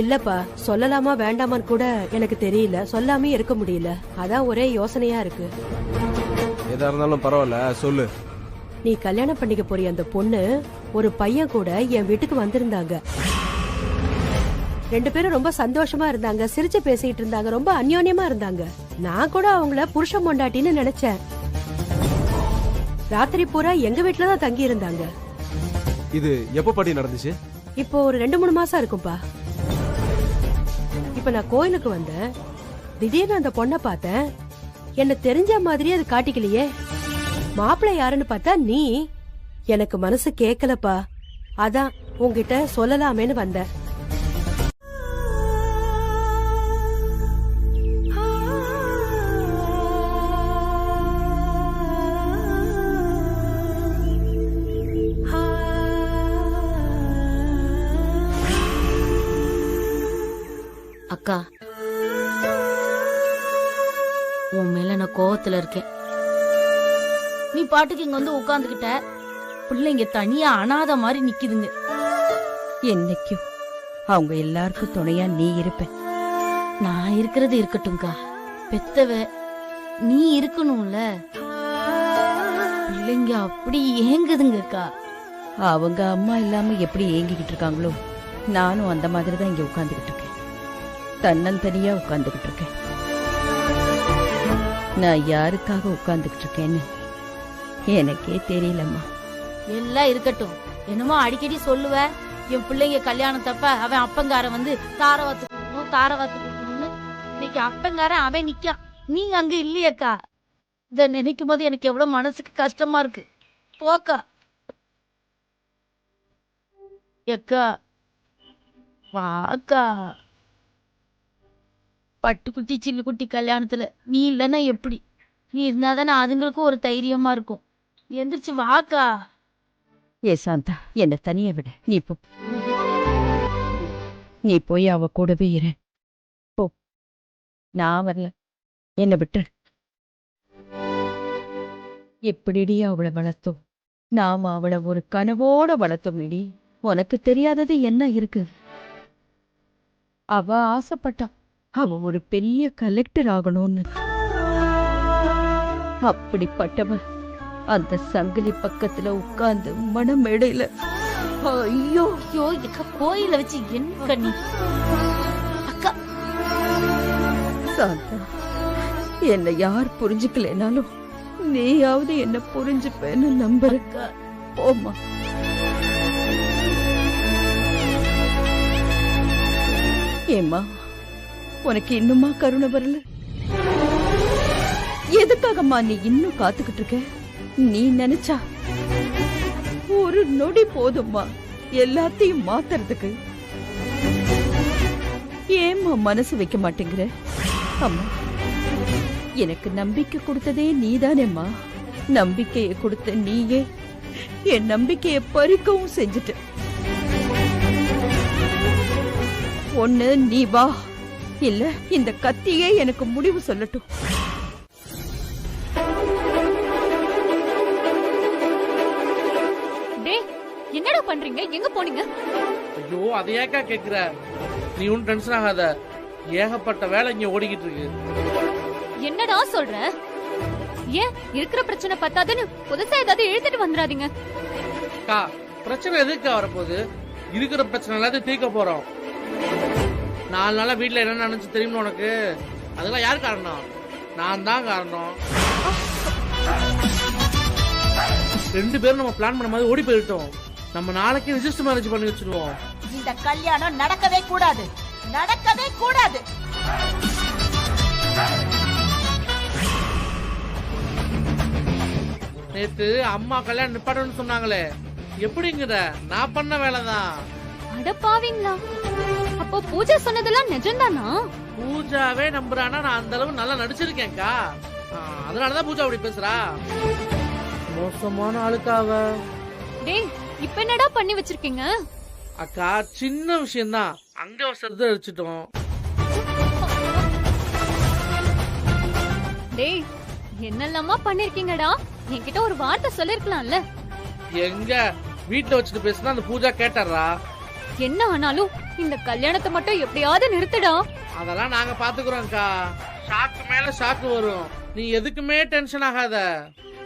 [SPEAKER 7] இல்லப்பா, சொல்லலாமா வேண்டாமான்னு கூட எனக்கு தெரியல, சொல்லாமே இருக்க முடியல, அதான் ஒரே யோசனையா இருக்கு.
[SPEAKER 14] எதா இருந்தாலும் பரவாயில்ல, சொல்லு.
[SPEAKER 7] நீ கல்யாணம் பண்ணிக்க போறிய அந்த பொண்ணு ஒரு பையன் கூட என் வீட்டுக்கு வந்திருந்தாங்க. 2 பேரும் ரொம்ப சந்தோஷமா இருந்தாங்க, சிரிச்சு பேசிட்டு இருந்தாங்க, ரொம்ப அந்யோன்யமா இருந்தாங்க. நான் கூட அவங்கள புருஷன் பொண்டாட்டின்னு நினைச்சேன். ராத்திரி பூரா எங்க வீட்டுலதான் தங்கி இருந்தாங்க.
[SPEAKER 14] இது எப்ப பாட்டி நடந்துச்சு?
[SPEAKER 7] இப்போ ஒரு 2-3 மாசம் இருக்கும்பா. இப்ப நான் கோயிலுக்கு வந்தேன், திடீர்னு அந்த பொண்ணை பார்த்தேன். என்ன தெரிஞ்ச மாதிரி அது காட்டிக்கலையே. மாப்பிள்ளை யாருன்னு பார்த்தா நீ. எனக்கு மனசு கேக்கலப்பா, அதான் உன்கிட்ட சொல்லலாமேன்னு வந்தேன்.
[SPEAKER 12] அக்கா, உன் மேல நான் கோவத்துல இருக்கேன். நீ பாட்டுக்கு இங்க வந்து உட்கார்ந்துகிட்ட, பிள்ளைங்க தனியா அனாதை மாதிரி நிக்குதுங்க.
[SPEAKER 2] என்னைக்கும் அவங்க எல்லாருக்கும் துணையா நீ இருப்ப.
[SPEAKER 12] நான் இருக்கிறது இருக்கட்டும்க்கா, பெத்தவ நீ இருக்கணும்ல. பிள்ளைங்க அப்படி ஏங்குதுங்கக்கா.
[SPEAKER 2] அவங்க அம்மா இல்லாம எப்படி ஏங்கிக்கிட்டு இருக்காங்களோ, நானும் அந்த மாதிரி தான் இங்க உட்கார்ந்துகிட்டு இருக்கேன். தன்னந்தனியா உட்கார்ந்துகிட்டு இருக்கேன். நான் யாருக்காக உட்கார்ந்துகிட்டு இருக்கேன்னு எனக்கே தெரியலம்மா.
[SPEAKER 12] எல்லாம் இருக்கட்டும், என்னமோ அடிக்கடி சொல்லுவ, என் பிள்ளைங்க கல்யாணத்தப்ப அவன் அப்பங்காரன் வந்து தாரவாத்து கொடுக்கணும் தாரவாத்து கொடுக்கணும்னு. இன்னைக்கு அப்பங்காரன் அவன் நிக்கான், நீங்க அங்க இல்லையக்கா. இத நினைக்கும் போது எனக்கு எவ்வளவு மனசுக்கு கஷ்டமா இருக்கு. போக்கா எக்கா, வாக்கா. பட்டுக்குட்டி சில்லுக்குட்டி கல்யாணத்துல நீ இல்லைன்னா எப்படி? நீ இருந்தாதானே அதுங்களுக்கும் ஒரு தைரியமா இருக்கும். எந்திரிச்சு வாக்கா.
[SPEAKER 2] ஏ சாந்தா, என்ன தனியா விட. நீ போய் அவ கூடவே இரு. போ, நான் வரல, என்ன விட்டு. எப்படிடி அவளை வளர்த்தோம்? நாம அவளை ஒரு கனவோட வளர்த்தோம். இடி, உனக்கு தெரியாதது என்ன இருக்கு? அவ ஆசைப்பட்டா அவ ஒரு பெரிய கலெக்டர் ஆகணும்னு. அப்படிப்பட்டவ அந்த சங்கிலி பக்கத்துல உட்கார்ந்து மணமேடையில
[SPEAKER 12] ஐயோ ஐயோ, இக்கா கோயில வச்சு என்ன கண்ணி. அக்கா
[SPEAKER 2] சாந்தா, என்னை யார் புரிஞ்சுக்கலனாலும் நீயாவது என்ன புரிஞ்சுப்பேன்னு நம்புறக்கா. போமா. ஏம்மா, உனக்கு இன்னுமா கருணை வரல? எதுக்காகம்மா நீ இன்னும் காத்துக்கிட்டு இருக்க? நீ நினைச்சா ஒரு நொடி போதும்மா எல்லாத்தையும் மாத்துறதுக்கு. ஏம்மா மனசு வைக்க மாட்டேங்கிற? அம்மா, எனக்கு நம்பிக்கை கொடுத்ததே நீதானேம்மா. நம்பிக்கையை கொடுத்த நீயே என் நம்பிக்கையை பறிக்கவும் செஞ்சுட்ட. ஒண்ணு நீ வா, இல்ல இந்த கத்தியே எனக்கு முடிவு சொல்லட்டும்.
[SPEAKER 6] என்னடா பண்றீங்க? எங்க போனீங்க?
[SPEAKER 8] ஐயோ, அதை ஏக்கா கேக்குற? நீ ஒன்னும் டென்ஷன் ஆகாத, ஏகப்பட்ட வேலை இங்க ஓடிக்கிட்டு இருக்கு.
[SPEAKER 6] என்னடா சொல்ற? ஏன் இருக்கிற பிரச்சனை பத்தாதுன்னு புதுசா ஏதாவது இழுத்துட்டு வந்துடாதீங்க.
[SPEAKER 8] அக்கா, பிரச்சனை எதுக்கா வரப்போகுது? இருக்கிற பிரச்சனை எல்லாத்தையும் தீர்க்க போறோம். 4 நாளா வீட்டுல என்ன நினைச்சு தெரியுமா உனக்கு? அதெல்லாம் யார் காரணம்? நான் தான் காரணம். 2 பேரும் நம்ம பிளான் பண்ண மாதிரி ஓடி போயிட்டோம். நம்ம நாளைக்கு ரெஜிஸ்டர் மேரேஜ் பண்ணி வச்சிருவோம்.
[SPEAKER 12] இந்த கல்யாணம் நடக்கவே கூடாது, நடக்கவே கூடாது.
[SPEAKER 8] நேத்து அம்மா கல்யாணம் நிப்பாட்டணும்னு சொன்னாங்களே, எப்படிங்கிற? நான் பண்ண வேலைதான்.
[SPEAKER 6] அட பாவீங்களா, அப்போ பூஜா சொன்னதெல்லாம் நிஜம்தானா?
[SPEAKER 8] பூஜாவே நம்புறானா நான் அந்த அளவு நல்லா நடிச்சிருக்கேன்க்கா. அதனாலதான் பூஜா அப்படி பேசுறா. மோசமான ஆளுக்காவ.
[SPEAKER 6] டேய், இப்ப என்னடா பண்ணி வச்சிருக்கீங்க?
[SPEAKER 8] அக்கா சின்ன விஷயம்தான், அங்க அவசரத்தை அடிச்சிட்டோம்.
[SPEAKER 6] டேய், என்னெல்லாமா பண்ணிருக்கீங்கடா? என்கிட்ட ஒரு வார்த்தை சொல்லிருக்கலாம்ல.
[SPEAKER 8] எங்க வீட்டுல வச்சுட்டு பேசினா அந்த பூஜா கேட்டறா.
[SPEAKER 6] என்ன ஆனாலும் இந்த கல்யாணத்தை மட்டும் எப்படியாவது நிறுத்துடா.
[SPEAKER 8] அதெல்லாம் நாங்க பாத்துக்கிறோம்க்கா. ஷாக்கு மேல ஷாக்கு வரும். நீ எதுக்குமே டென்ஷன் ஆகாத.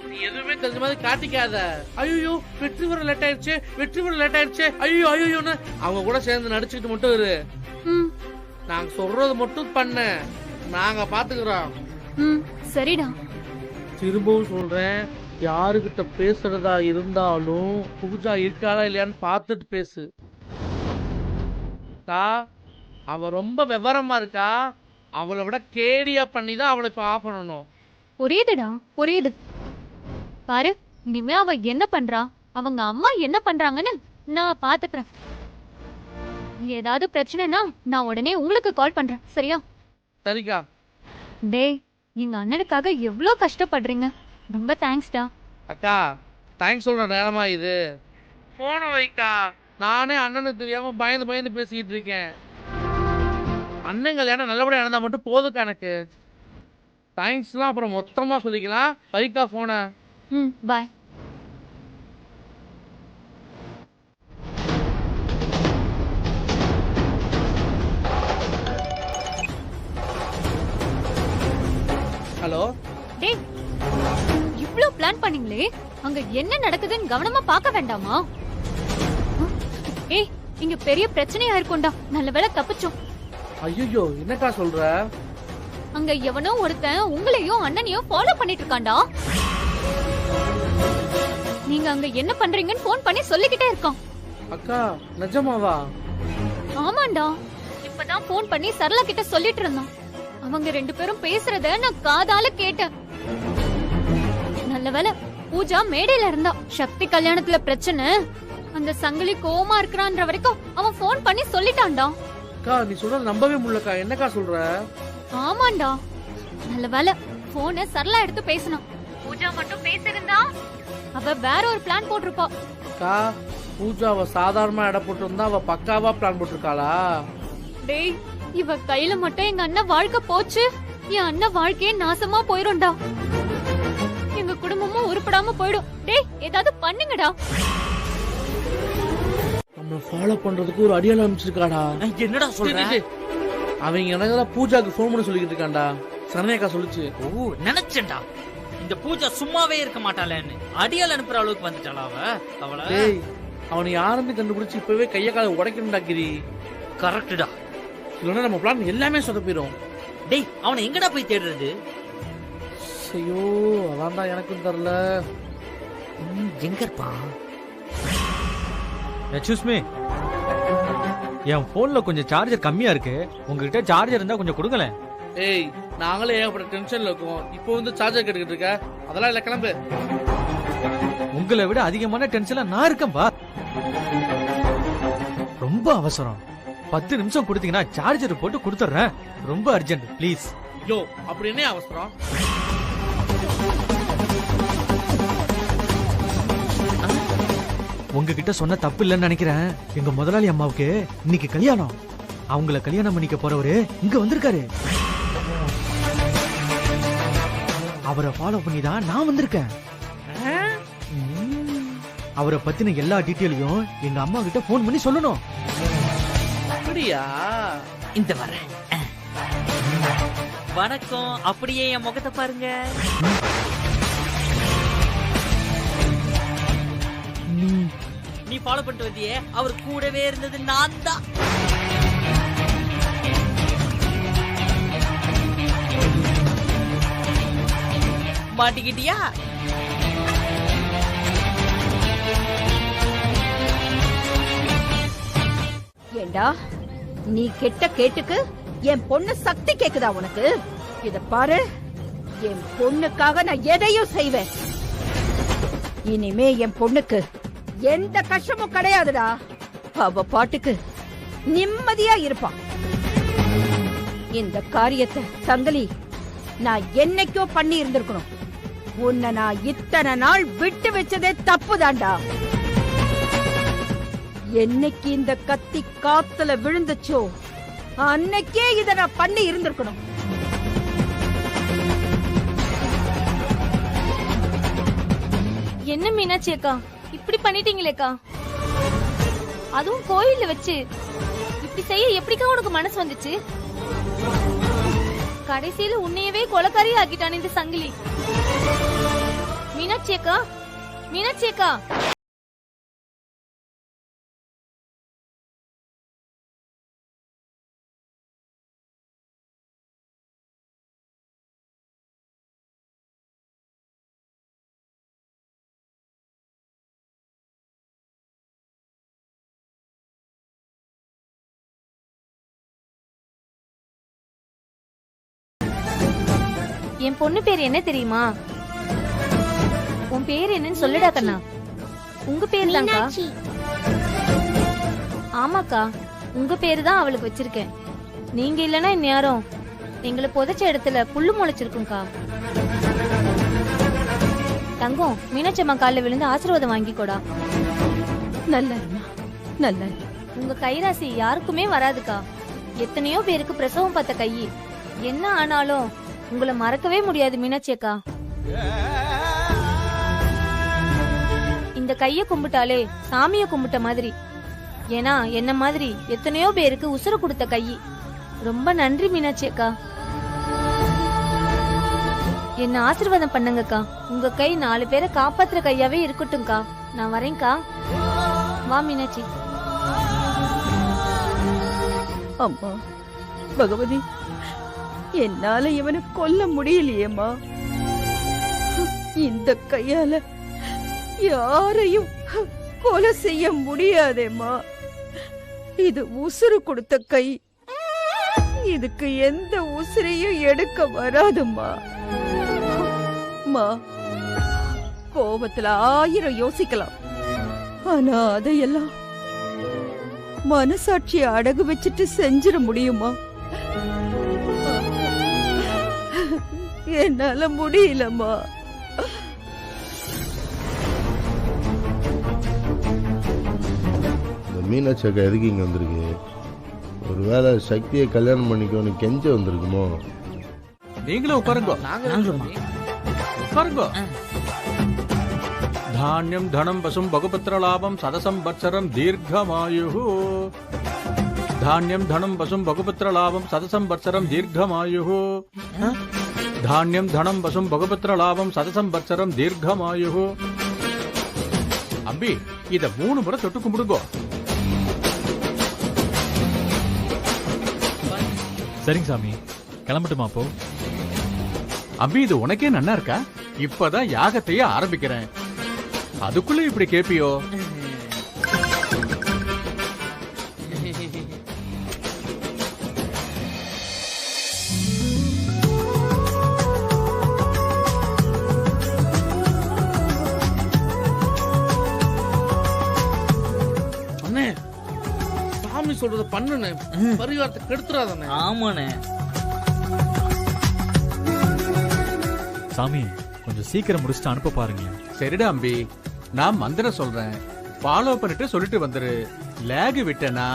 [SPEAKER 8] நீ எதுவுமே தெரிஞ்ச மாதிரி காட்டிக்காத. ஐயோ வெற்றி வர லேட் ஆயிடுச்சு, வெற்றி வர லேட் ஆயிடுச்சு, ஐயோ ஐயோன்னு அவங்க கூட சேர்ந்து நடிச்சுக்கிட்டு மட்டும் இரு. நாங்க சொல்றது மட்டும் பண்ணு, நாங்க பாத்துக்கிறோம்.
[SPEAKER 6] சரிடா.
[SPEAKER 8] திரும்பவும் சொல்றேன், யாருகிட்ட பேசுறதா இருந்தாலும் பூஜா இருக்காளா இல்லையான்னு பார்த்துட்டு பேசு. அவ ரொம்ப விவரமா இருக்கா, அவளை விட கேடியா பண்ணி தான் அவளை இப்ப ஆஃப் பண்ணணும்.
[SPEAKER 6] புரியுதுடா, புரியுது. பாரு, இனிமே அவ என்ன பண்றா, அவங்க அம்மா என்ன பண்றாங்கன்னு நான் பாத்துக்கிறேன். ஏதாவது பிரச்சனைனா நான் உடனே உங்களுக்கு கால் பண்றேன், சரியா?
[SPEAKER 8] சரிக்கா.
[SPEAKER 6] டேய், எங்க அண்ணனுக்காக எவ்வளவு கஷ்டப்படுறீங்க. ரொம்ப தேங்க்ஸ்டா.
[SPEAKER 8] அக்கா தேங்க்ஸ் சொல்ற நேரமா இது? போன வைக்கா, நானே அண்ணனுக்கு தெரியாம பயந்து பயந்து பேசிக்கிட்டு இருக்கேன். அண்ணன் கல்யாணம் நல்லபடியா நடந்தா மட்டும் போதுக்கா எனக்கு. தேங்க்ஸ்லாம் அப்புறம் மொத்தமா சொல்லிக்கலாம். வைக்கா போன.
[SPEAKER 6] பாய்.
[SPEAKER 8] ஹலோ.
[SPEAKER 6] டேய், இவ்ளோ பிளான் பண்ணீங்களே, அங்க என்ன நடக்குதுன்னு கவனமா பார்க்க வேண்டாமா? ஏய், இங்க பெரிய பிரச்சனையா இருக்கும்டா. நல்லவேளை தப்பிச்சோம்.
[SPEAKER 8] ஐயோ என்னக்கா சொல்ற?
[SPEAKER 6] அங்க எவனோ ஒருத்தன் உங்களையும் அண்ணனையும் ஃபாலோ பண்ணிட்டு இருக்கான்டா. நீங்க அங்க என்ன பண்றீங்கன்னு போன் பண்ணி சொல்லிக்கிட்டே இருக்கான்.
[SPEAKER 8] அக்கா நிஜமாவா?
[SPEAKER 6] ஆமாண்டா, இப்பதான் போன் பண்ணி சரளா கிட்ட சொல்லிட்டு இருந்தான். அவங்க ரெண்டு பேரும் பேசுறத நான் காதால கேட்டேன். நல்லவேளை பூஜா மேடையில இருந்தா. சக்தி கல்யாணத்துல பிரச்சனை, அந்த சங்கிலி கோவமா இருக்கிறான்ற வரைக்கும் அவன் போன் பண்ணி சொல்லிட்டான்டா.
[SPEAKER 8] அக்கா நீ சொல்றது நம்பவே முடியலக்கா. என்னக்கா சொல்ற?
[SPEAKER 6] ஆமாண்டா, நல்லவேளை போனை சரளா எடுத்து பேசினான். பூஜா மட்டும் பேசிருந்தா அவ வேற ஒரு பிளான் போட்டிருப்பா.
[SPEAKER 8] அக்கா பூஜாவை சாதாரணமா இட போட்டு இருந்தா அவ பக்காவா பிளான் போட்டிருக்காளா?
[SPEAKER 6] டேய், இவ கையில மட்டும் எங்க அண்ணன் வாழ்க்கை போச்சு, என் அண்ணன் வாழ்க்கையே நாசமா போயிரும்டா. எங்க குடும்பமும் உருப்படாம போயிடும். டேய், ஏதாவது பண்ணுங்கடா.
[SPEAKER 8] நம்ம ஃபாலோ பண்றதுக்கு ஒரு அடியால அமைச்சிருக்காடா.
[SPEAKER 9] என்னடா சொல்ற?
[SPEAKER 8] அவங்க எனக்கு பூஜாக்கு போன் பண்ணி சொல்லிக்கிட்டு இருக்காண்டா. சரண்யாக்கா சொல்லுச்சு.
[SPEAKER 9] ஓ, நினைச்சேன்டா இந்த பூஜா சும்மாவே இருக்க மாட்டாளேன்னு. அடியால் அனுப்புற அளவுக்கு வந்துட்டாளா அவள?
[SPEAKER 8] டேய், அவனை யாருன்னு கண்டுபிடிச்சு இப்பவே கைய கால உடைக்கணும்டா கிரி.
[SPEAKER 9] கரெக்டுடா,
[SPEAKER 8] இல்லைன்னா நம்ம பிளான் எல்லாமே சொதப்பிடும்.
[SPEAKER 9] டேய், அவனை எங்கடா போய் தேடுறது?
[SPEAKER 8] ஐயோ அதான்டா எனக்கும் தெரியல.
[SPEAKER 9] எங்க இருப்பான்?
[SPEAKER 21] எக்ஸ்கியூஸ் மீ, என் போன்ல கொஞ்சம் சார்ஜர் கம்மியா இருக்கு, உங்ககிட்ட சார்ஜர் இருந்தா கொஞ்சம் கொடுங்களேன்.
[SPEAKER 8] ஏய், நாங்களே ஏகப்பட்ட டென்ஷன்ல இருக்கோம், இப்போ வந்து சார்ஜர் கேட்டுக்கிட்டு இருக்க? அதெல்லாம் இல்ல, கிளம்பு.
[SPEAKER 21] உங்களை விட அதிகமான டென்ஷன்ல நான் இருக்கேன் பா. ரொம்ப அவசரம், 10 நிமிஷம் கொடுத்தீங்கன்னா சார்ஜர் போட்டு கொடுத்துறேன். ரொம்ப அர்ஜென்ட், ப்ளீஸ்.
[SPEAKER 8] யோ, அப்படி என்ன அவசரம்?
[SPEAKER 21] உங்ககிட்ட சொன்ன தப்பு இல்லைன்னு நினைக்கிறேன். எங்க முதலாளி அம்மாவுக்கு இன்னைக்கு கல்யாணம். அவங்கள கல்யாணம் பண்ணிக்க போறவரு இங்க வந்திருக்காரு. அவரை ஃபாலோ பண்ணி தான் நான் வந்திருக்கேன். அவரை பத்தின எல்லா டீட்டெயிலையும் எங்க அம்மா கிட்ட போன் பண்ணி சொல்லணும்.
[SPEAKER 8] அப்படியா?
[SPEAKER 9] இந்த வர வணக்கம். அப்படியே என் முகத்தை பாருங்க. நீ ஃபாலோ பண்ணிட்டு வந்தியே, அவர் கூடவே இருந்தது நான் தான். மாட்டிக்கிட்டியா?
[SPEAKER 2] ஏண்டா, நீ கெட்ட கேட்டுக்கு என் பொண்ணு சக்தி கேக்குதா உனக்கு? இத பாரு, என் பொண்ணுக்காக நான் எதையும் செய்வேன். இனிமே என் பொண்ணுக்கு எந்த கஷ்டமும் கிடையாதுடா. அவ பாட்டுக்கு நிம்மதியா இருப்பான். இந்த காரியத்தை சங்கலி நான் என்னைக்கோ பண்ணி இருந்திருக்கணும். உன்னை நான் இத்தனை நாள் விட்டு வச்சதே தப்புதான்டா. என்னைக்கு இந்த கத்தி காத்துல விழுந்துச்சோ அன்னைக்கே இத நான் பண்ணி இருந்திருக்கணும்.
[SPEAKER 10] என்ன மீனாட்சி அக்கா இப்படி பண்ணிட்டீங்களேக்கா? அதுவும் கோயில்ல வச்சு இப்படி செய்ய எப்படிக்கா உனக்கு மனசு வந்துச்சு? கடைசியில உன்னையவே கொலைக்காரி ஆக்கிட்டான் இந்த சங்கிலி. மீனாட்சி அக்கா, மீனாட்சி அக்கா. என் பொண்ணு பேர் என்ன தெரியுமா? உன் பேர் என்னன்னு சொல்லுடா கண்ணா. உங்க பேர் தான்க்கா. ஆமாக்கா, உங்க பேரு தான் அவளுக்கு வச்சிருக்கேன். நீங்க இல்லனா இந்நேரம் எங்களை புதைச்ச இடத்துல புல்லு முளைச்சிருக்கும்க்கா. தங்கம், மீனாட்சி அம்மா காலில் விழுந்து ஆசீர்வாதம் வாங்கிக்கோடா.
[SPEAKER 2] நல்ல நல்ல.
[SPEAKER 10] உங்க கைராசி யாருக்குமே வராதுக்கா. எத்தனையோ பேருக்கு பிரசவம் பார்த்த கை. என்ன ஆனாலும் உங்களை மறக்கவே முடியாது மீனாட்சி அக்கா. இந்த கைய கும்பிட்டாலே சாமிய கும்பிட்ட மாதிரி. ஏன்னா என்ன மாதிரி எத்தனையோ பேருக்கு உசுறு கொடுத்த கை. ரொம்ப நன்றி மீனாட்சி அக்கா. என்ன ஆசீர்வாதம் பண்ணுங்கக்கா. உங்க கை 4 பேரை காப்பாத்துற கையாவே இருக்கட்டும்க்கா. நான் வரேன்க்கா. வா மீனாட்சி.
[SPEAKER 2] அம்மா பகவதி, என்னால இவனை கொல்ல முடியலையேம்மா. இந்த கையால யாரையும் கொலை செய்ய முடியாதேம்மா. இது உசுறு கொடுத்த கை. இதுக்கு எந்த உசுரையும் எடுக்க வராதும்மா. கோபத்துல 1000 யோசிக்கலாம். ஆனா அதையெல்லாம் மனசாட்சியை அடகு வச்சுட்டு செஞ்சிட முடியுமா? என்னால முடியலம்மா.
[SPEAKER 3] மீனாட்சி அக்கா எதுக்கு இங்க வந்திருக்கு? ஒருவேளை சக்தியை கல்யாணம் பண்ணிக்கோன்னு கெஞ்ச வந்திருக்குமோ?
[SPEAKER 22] நீங்களும் உட்காருங்க. உட்காருங்க. தானியம் தனம் பசும் பகுபத்திர லாபம் சதசம் வத்சரம் தீர்க்கமாயு. தானியம் தனம் பசும் பகுபத்திர லாபம் சதசம் வத்சரம் தீர்க்கமாயு. தானியம் தனம் பசும் பகுபத்திர லாபம் சதசம் வத்சரம் தீர்க்கமாயு. அம்பி, இத 3 முறை தொட்டு கும்பிடுங்க.
[SPEAKER 21] சரிங்க சாமி, கிளம்பட்டுமா அப்போ?
[SPEAKER 22] அம்பி, இது உனக்கே நன்னா இருக்கா? இப்பதான் யாகத்தையே ஆரம்பிக்கிறேன், அதுக்குள்ள இப்படி கேப்பியோ?
[SPEAKER 8] அண்ணே, சாமி சொல்றத பண்ணுனே, பரிகாரத்தை கெடுத்துறாதே.
[SPEAKER 9] ஆமாண்ணே.
[SPEAKER 21] சாமி, கொஞ்சம் சீக்கிரம் முடிச்சுட்டு அனுப்ப பாருங்க.
[SPEAKER 22] சரிடா அம்பி, நான் மந்திரம் சொல்றேன், ஃபாலோ பண்ணிட்டு சொல்லிட்டு வந்துரு. லேக் விட்டனா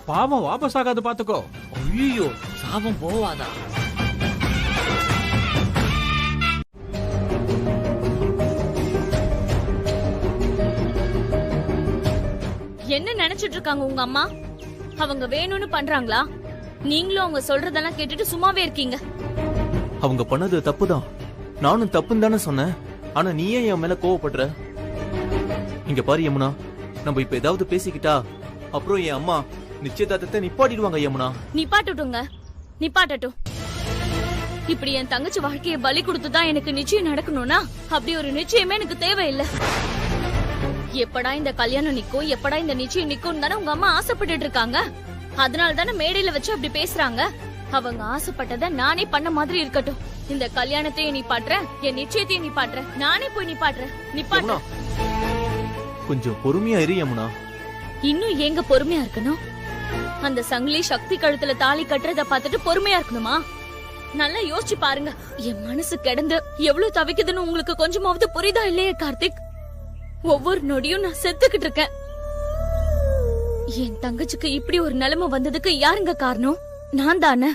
[SPEAKER 22] பாவம் வாபஸ் ஆகாது, பாத்துக்கோ.
[SPEAKER 9] ஐயோ, சாபம் போவாதா?
[SPEAKER 4] என்ன நினைச்சிட்டு இருக்காங்க உங்க அம்மா? அவங்க வேணும்னு பண்றாங்களா? நீங்களும் அவங்க சொல்றதெல்லாம் கேட்டுட்டு சும்மாவே இருக்கீங்க.
[SPEAKER 17] அவங்க பண்ணது தப்புதான், நானும் தப்புன்னு தானே சொன்னேன். ஆனா நீ ஏன் என் மேல கோவப்படுற? இங்க பாரு யமுனா, நம்ம இப்ப ஏதாவது பேசிக்கிட்டா அப்புறம் என் அம்மா நிச்சயதார்த்தத்தை நிப்பாட்டிடுவாங்க. யமுனா,
[SPEAKER 4] நிப்பாட்டட்டுங்க, நிப்பாட்டட்டும். இப்படி என் தங்கச்சி வாழ்க்கையை பலி கொடுத்துதான் எனக்கு நிச்சயம் நடக்கணும்னா அப்படி ஒரு நிச்சயமே எனக்கு தேவையில்லை. எப்படா இந்த கல்யாணம் நிக்கும், எப்படா இந்த நிச்சயம் நிக்கும் தானே உங்க அம்மா ஆசைப்பட்டுட்டு இருக்காங்க. அதனால தானே மேடையில வச்சு அப்படி பேசுறாங்க. அவங்க ஆசைப்பட்டதை நானே பண்ண மாதிரி இருக்கட்டும். இந்த கல்யாணத்தையும் நிப்பாட்டுறேன், என் நிச்சயத்தையும் நிப்பாட்டுறேன், நானே போய் நிப்பாட்டுறேன். நிப்பாட்டுறேன்.
[SPEAKER 17] கொஞ்சம் பொறுமையா இரு யமுனா.
[SPEAKER 4] இன்னும் ஏங்க பொறுமையா இருக்கணும்? அந்த சங்கிலி சக்தி கழுத்துல தாலி கட்டுறத பார்த்துட்டு பொறுமையா இருக்கணுமா? நல்லா யோசிச்சு பாருங்க. என் மனசு கிடந்து எவ்வளவு தவிக்குதுன்னு உங்களுக்கு கொஞ்சமாவது புரியுதா இல்லையே கார்த்திக்? ஒவ்வொரு நொடியும் நான் செத்துக்கிட்டு இருக்கேன். என் தங்கச்சிக்கு இப்படி ஒரு நிலைமை வந்ததுக்கு யாருங்க காரணம்? நான் தானே.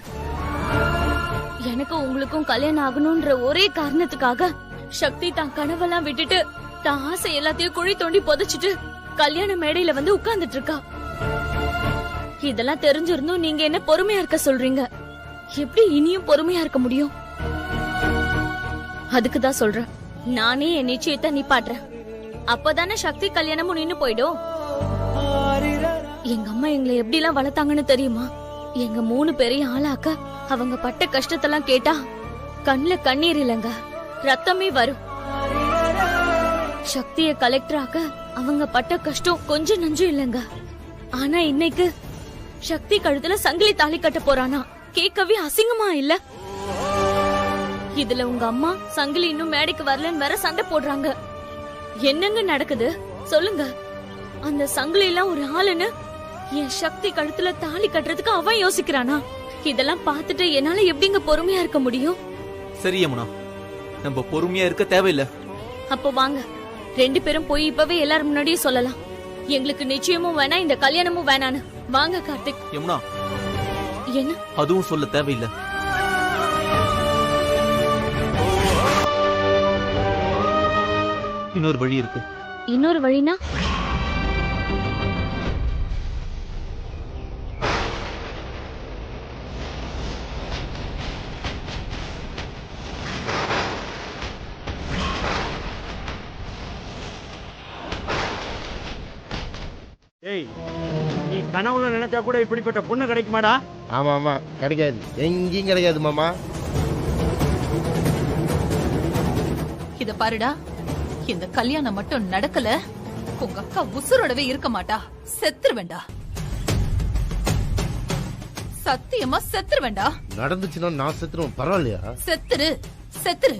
[SPEAKER 4] எனக்கு உங்களுக்கும் கல்யாணம் ஆகணும்ன்ற ஒரே காரணத்துக்காக சக்தி தான் கனவெல்லாம் விட்டுட்டு தான் ஆசை எல்லாத்தையும் குழி தோண்டி புதைச்சிட்டு கல்யாண மேடையில வந்து உட்கார்ந்துட்டு இருக்கா. இதெல்லாம் தெரிஞ்சிருந்தும் நீங்க என்ன பொறுமையா இருக்க சொல்றீங்க. எப்படி இனியும் பொறுமையா இருக்க முடியும்? அதுக்குதான் சொல்றேன், நானே என் நிச்சயத்தை நிப்பாட்டுறேன். அப்பதானே சக்தி கல்யாணமும் நின்னு போயிடும். எங்க அம்மா எங்களை எப்படி எல்லாம் வளர்த்தாங்கன்னு தெரியுமா? எங்க 3 பேரையும் ஆளாக்க அவங்க பட்ட கஷ்டத்தெல்லாம் கேட்டா கண்ணுல கண்ணீர் இல்லங்க, ரத்தமே வரும். சக்திய கலெக்டர் ஆக்க அவங்க பட்ட கஷ்டம் கொஞ்சம் நஞ்சும் இல்லங்க. ஆனா இன்னைக்கு சக்தி கழுத்துல சங்கிலி தாலி கட்ட போறானா? கேட்கவே அசிங்கமா இல்ல? இதுல உங்க அம்மா சங்கிலி இன்னும் மேடைக்கு வரலன்னு வேற சண்டை போடுறாங்க. என்னங்க நடக்குது சொல்லுங்க? அந்த சங்கிலி எல்லாம் ஒரு ஆளுன்னு என் சக்தி கழுத்துல தாலி கட்டுறதுக்கு அவன் யோசிக்கிறானா? இதெல்லாம் பார்த்துட்டு என்னால எப்படிங்க பொறுமையா இருக்க முடியும்?
[SPEAKER 17] சரி யமுனா, நம்ம பொறுமையா இருக்க தேவையில்லை.
[SPEAKER 4] அப்போ வாங்க 2 பேரும் போய் இப்பவே எல்லாரும் முன்னாடியே சொல்லலாம். எங்களுக்கு நிச்சயமும் வேணாம், இந்த கல்யாணமும் வேணான்னு. வாங்க கார்த்திக்.
[SPEAKER 17] யமுனா,
[SPEAKER 4] என்ன?
[SPEAKER 17] அதுவும் சொல்ல தேவையில்லை. இன்னொரு வழி இருக்கு.
[SPEAKER 4] இன்னொரு வழினா?
[SPEAKER 1] ஏய், நீ கனவுல நினைச்சா கூட இப்படிப்பட்ட பொண்ணு கிடைக்குமாடா?
[SPEAKER 3] ஆமா ஆமா, கிடைக்காது, எங்கேயும் கிடைக்காது மாமா.
[SPEAKER 6] இத பாருடா, இந்த கல்யாணம் மட்டும் நடக்கல, உங்க அக்கா உசுரோடவே இருக்க மாட்டா. செத்துருவேண்டா, சத்தியமா செத்துருவேண்டா.
[SPEAKER 3] நடந்துச்சுன்னா நான் செத்துருவேன், பரவாயில்லையா?
[SPEAKER 6] செத்துரு செத்துரு.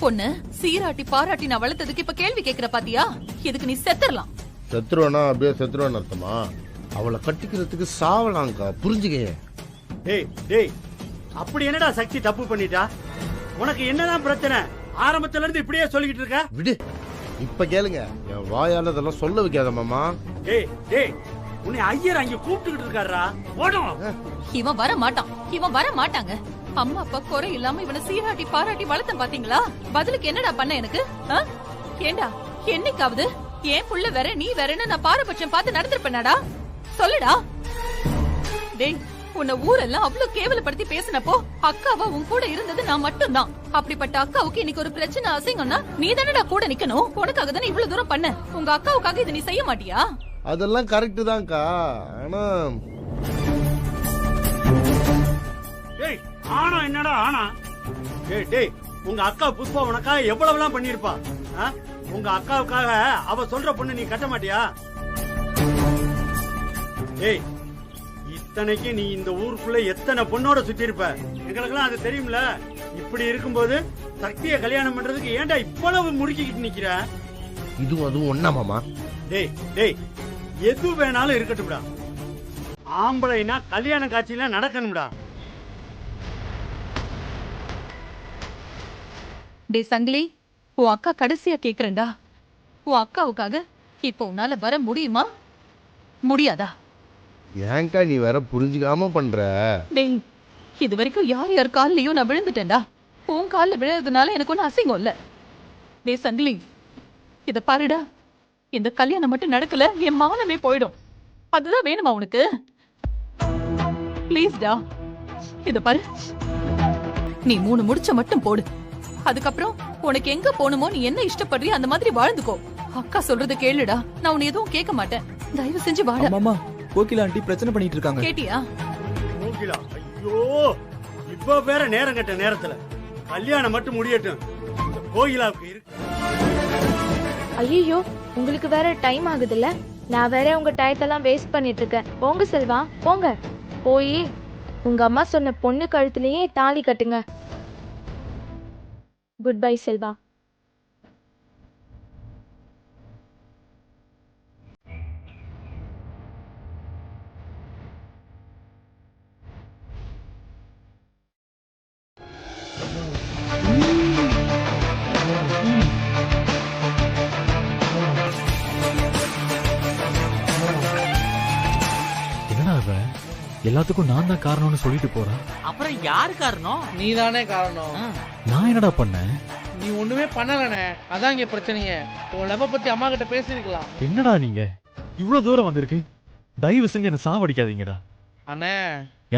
[SPEAKER 6] பொண்ணு சீராட்டி பாராட்டி நான் வளர்த்ததுக்கு இப்ப கேள்வி கேக்குற பாத்தியா? இதுக்கு நீ செத்துறலாம்.
[SPEAKER 3] செத்துருவேனா அப்படியே செத்துருவேன் அர்த்தமா? அவளை கட்டிக்கிறதுக்கு சாவலாங்கா, புரிஞ்சுக்க.
[SPEAKER 1] டேய் டேய், அப்படி என்னடா சக்தி தப்பு பண்ணிட்டா? உனக்கு என்னதான் பிரச்சனை? ஆரம்பத்துல இருந்து இப்படியே சொல்லிக்கிட்டு இருக்க.
[SPEAKER 3] விடு, இப்ப கேளுங்க. என் வாயால இதெல்லாம் சொல்ல வைக்காத மாமா.
[SPEAKER 1] டேய் டேய், உன்னை ஐயர் அங்க கூப்பிட்டுக்கிட்டு இருக்காருடா. ஓடும்.
[SPEAKER 6] இவன் வர மாட்டான், இவன் வர மாட்டாங்க. அம்மா அப்பா குறை இல்லாம இவனை சீராட்டி பாராட்டி வளர்த்தேன் பாத்தீங்களா? பதிலுக்கு என்னடா பண்ண எனக்கு? ஏண்டா என்னைக்காவது ஏன் புள்ள வேற நீ வேறன்னு நான் பாரபட்சம் பார்த்து நடந்திருப்பேனாடா? சொல்லுடா. டேய், உன்னை ஊரெல்லாம் அவ்வளவு கேவலப்படுத்தி பேசினப்போ அக்காவா உன் கூட இருந்தது நான் மட்டும்தான். அப்படிப்பட்ட அக்காவுக்கு இன்னைக்கு ஒரு பிரச்சனை அசிங்கம்னா நீ தானடா கூட நிக்கணும். உனக்காக தானே இவ்வளவு தூரம் பண்ண. உங்க அக்காவுக்காக இதை நீ செய்ய மாட்டியா?
[SPEAKER 3] அதெல்லாம் கரெக்ட் தான்க்கா, ஆனா
[SPEAKER 1] டேய், ஆனா என்னடா ஆனா? டேய் டேய், உங்க அக்கா புஷ்பா உனக்காக எவ்வளவுலாம் பண்ணிருப்பா. உங்க அக்காவுக்காக அவ சொல்ற பொண்ணு நீ கட்ட மாட்டியா? டேய், இத்தனைக்கு நீ இந்த ஊருக்குள்ள எத்தனை பொண்ணோட சுத்தி இருப்ப, எங்களுக்கெல்லாம் அது தெரியும்ல. இப்படி இருக்கும்போது சக்தியை கல்யாணம் பண்றதுக்கு ஏன்டா இவ்வளவு முறுக்கிக்கிட்டு நிக்கிற?
[SPEAKER 3] இதுவும் அதுவும் ஒண்ணா மாமா?
[SPEAKER 1] டேய் டேய், எது வேணாலும் இருக்கட்டும்டா. ஆம்பளைனா கல்யாண காட்சியில நடக்கணும்டா.
[SPEAKER 6] டே சங்கிலி, உன் அக்கா கடைசியா கேக்குறேன்டா. உன் அக்காவுக்காக இப்ப உன்னால வர முடியுமா முடியாதா?
[SPEAKER 3] ஏன்க்கா நீ வேற புரிஞ்சுக்காம பண்ற?
[SPEAKER 6] டேய், இது வரைக்கும் யார் யார் கால்லயும் நான் விழுந்துட்டேன்டா. உன் காலில் விழுறதுனால எனக்கு ஒன்னும் அசிங்கம் இல்ல. டே சங்கிலி, இத பாருடா, இந்த கல்யாணம் மட்டும் நடக்கல என் மானமே போயிடும். அதுதான் வேணுமா உனக்கு? பிளீஸ்டா, இத பாரு, நீ 3 முடிச்ச மட்டும் போடு. அதுக்கப்புறம் உனக்கு எங்க போகணுமோ நீ என்ன இஷ்டப்படுறியோ அந்த மாதிரி வாழ்ந்துக்கோ. அக்கா சொல்றத கேளுடா, நான் உன்னை எதுவும் கேட்க மாட்டேன். தயவு செஞ்சு வாடா.
[SPEAKER 5] மாமா, கோகிலா ஆண்டி பிரச்சனை பண்ணிட்டு இருக்காங்க.
[SPEAKER 6] கேட்டியா?
[SPEAKER 1] கோகிலா, ஐயோ, இப்ப வேற நேரம் கட்ட நேரத்துல கல்யாணம் மட்டும் முடியட்டும். கோகிலாவுக்கு இருக்கு.
[SPEAKER 10] ஐயோ, உங்களுக்கு வேற டைம் ஆகுதுல்ல. நான் வேற உங்க டயத்தெல்லாம் வேஸ்ட் பண்ணிட்டு இருக்கேன். போங்க செல்வா, போங்க. போய் உங்க அம்மா சொன்ன பொண்ணு கழுத்துலயே தாலி கட்டுங்க. Good bye Selva.
[SPEAKER 21] எல்லாத்துக்கும் நான் தான் காரணம்னு சொல்லிட்டு போறேன்.
[SPEAKER 9] அப்புறம் யாரு காரணம்?
[SPEAKER 8] நீ தானே காரணம்.
[SPEAKER 21] நான் என்னடா பண்ணேன்?
[SPEAKER 8] நீ ஒண்ணுமே பண்ணலனே, அதான் இங்க பிரச்சனையே. உன் லவ் பத்தி அம்மா கிட்ட பேசிருக்கலாம்.
[SPEAKER 21] என்னடா நீங்க இவ்வளவு தூரம் வந்திருக்கு? தயவு செஞ்சு என்ன சாவடிக்காதீங்கடா.
[SPEAKER 8] அண்ணே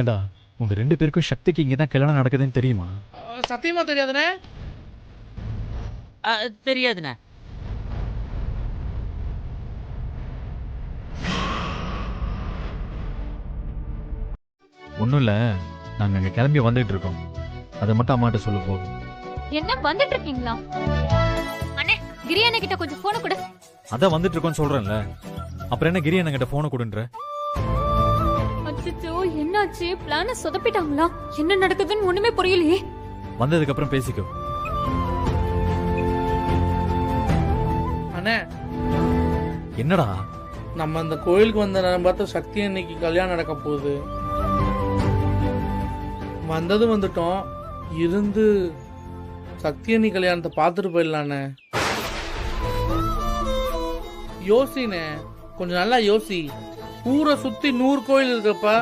[SPEAKER 21] ஏண்டா உங்க 2 பேருக்கும் சக்திக்கு இங்கதான் கல்யாணம் நடக்குதுன்னு தெரியுமா?
[SPEAKER 8] சத்தியமா தெரியாதுனே.
[SPEAKER 9] தெரியாதுண்ணே.
[SPEAKER 21] ஒண்ணும் இல்ல, நாங்க அங்க கிளம்பி வந்துட்டு இருக்கோம். அதை மட்டும் அம்மாட்ட சொல்ல போதும்.
[SPEAKER 4] என்ன வந்துட்டு இருக்கீங்களா? அண்ணே கிரியானா கிட்ட கொஞ்சம் போன கொடு.
[SPEAKER 21] அதான் வந்துட்டு இருக்கோம்னு சொல்றேன்ல, அப்புறம் என்ன கிரியானா கிட்ட போன கொடுன்ற?
[SPEAKER 4] அச்சச்சோ என்னாச்சு? பிளான சொதப்பிட்டாங்களா? என்ன நடக்குதுன்னு ஒண்ணுமே புரியலையே.
[SPEAKER 21] வந்ததுக்கு அப்புறம் பேசிக்கோ.
[SPEAKER 8] அண்ணே
[SPEAKER 21] என்னடா?
[SPEAKER 8] நம்ம அந்த கோயிலுக்கு வந்த நேரம் பார்த்து சக்தி இன்னைக்கு கல்யாணம் நடக்க போகுது. வந்தது வந்துட்டோம், இருந்து சக்தி அண்ணி கல்யாணத்தை பார்த்துட்டு போயிடலாண்ணே. யோசினே, கொஞ்சம் நல்லா யோசி. ஊரை சுத்தி 100 கோயில் இருக்கப்ப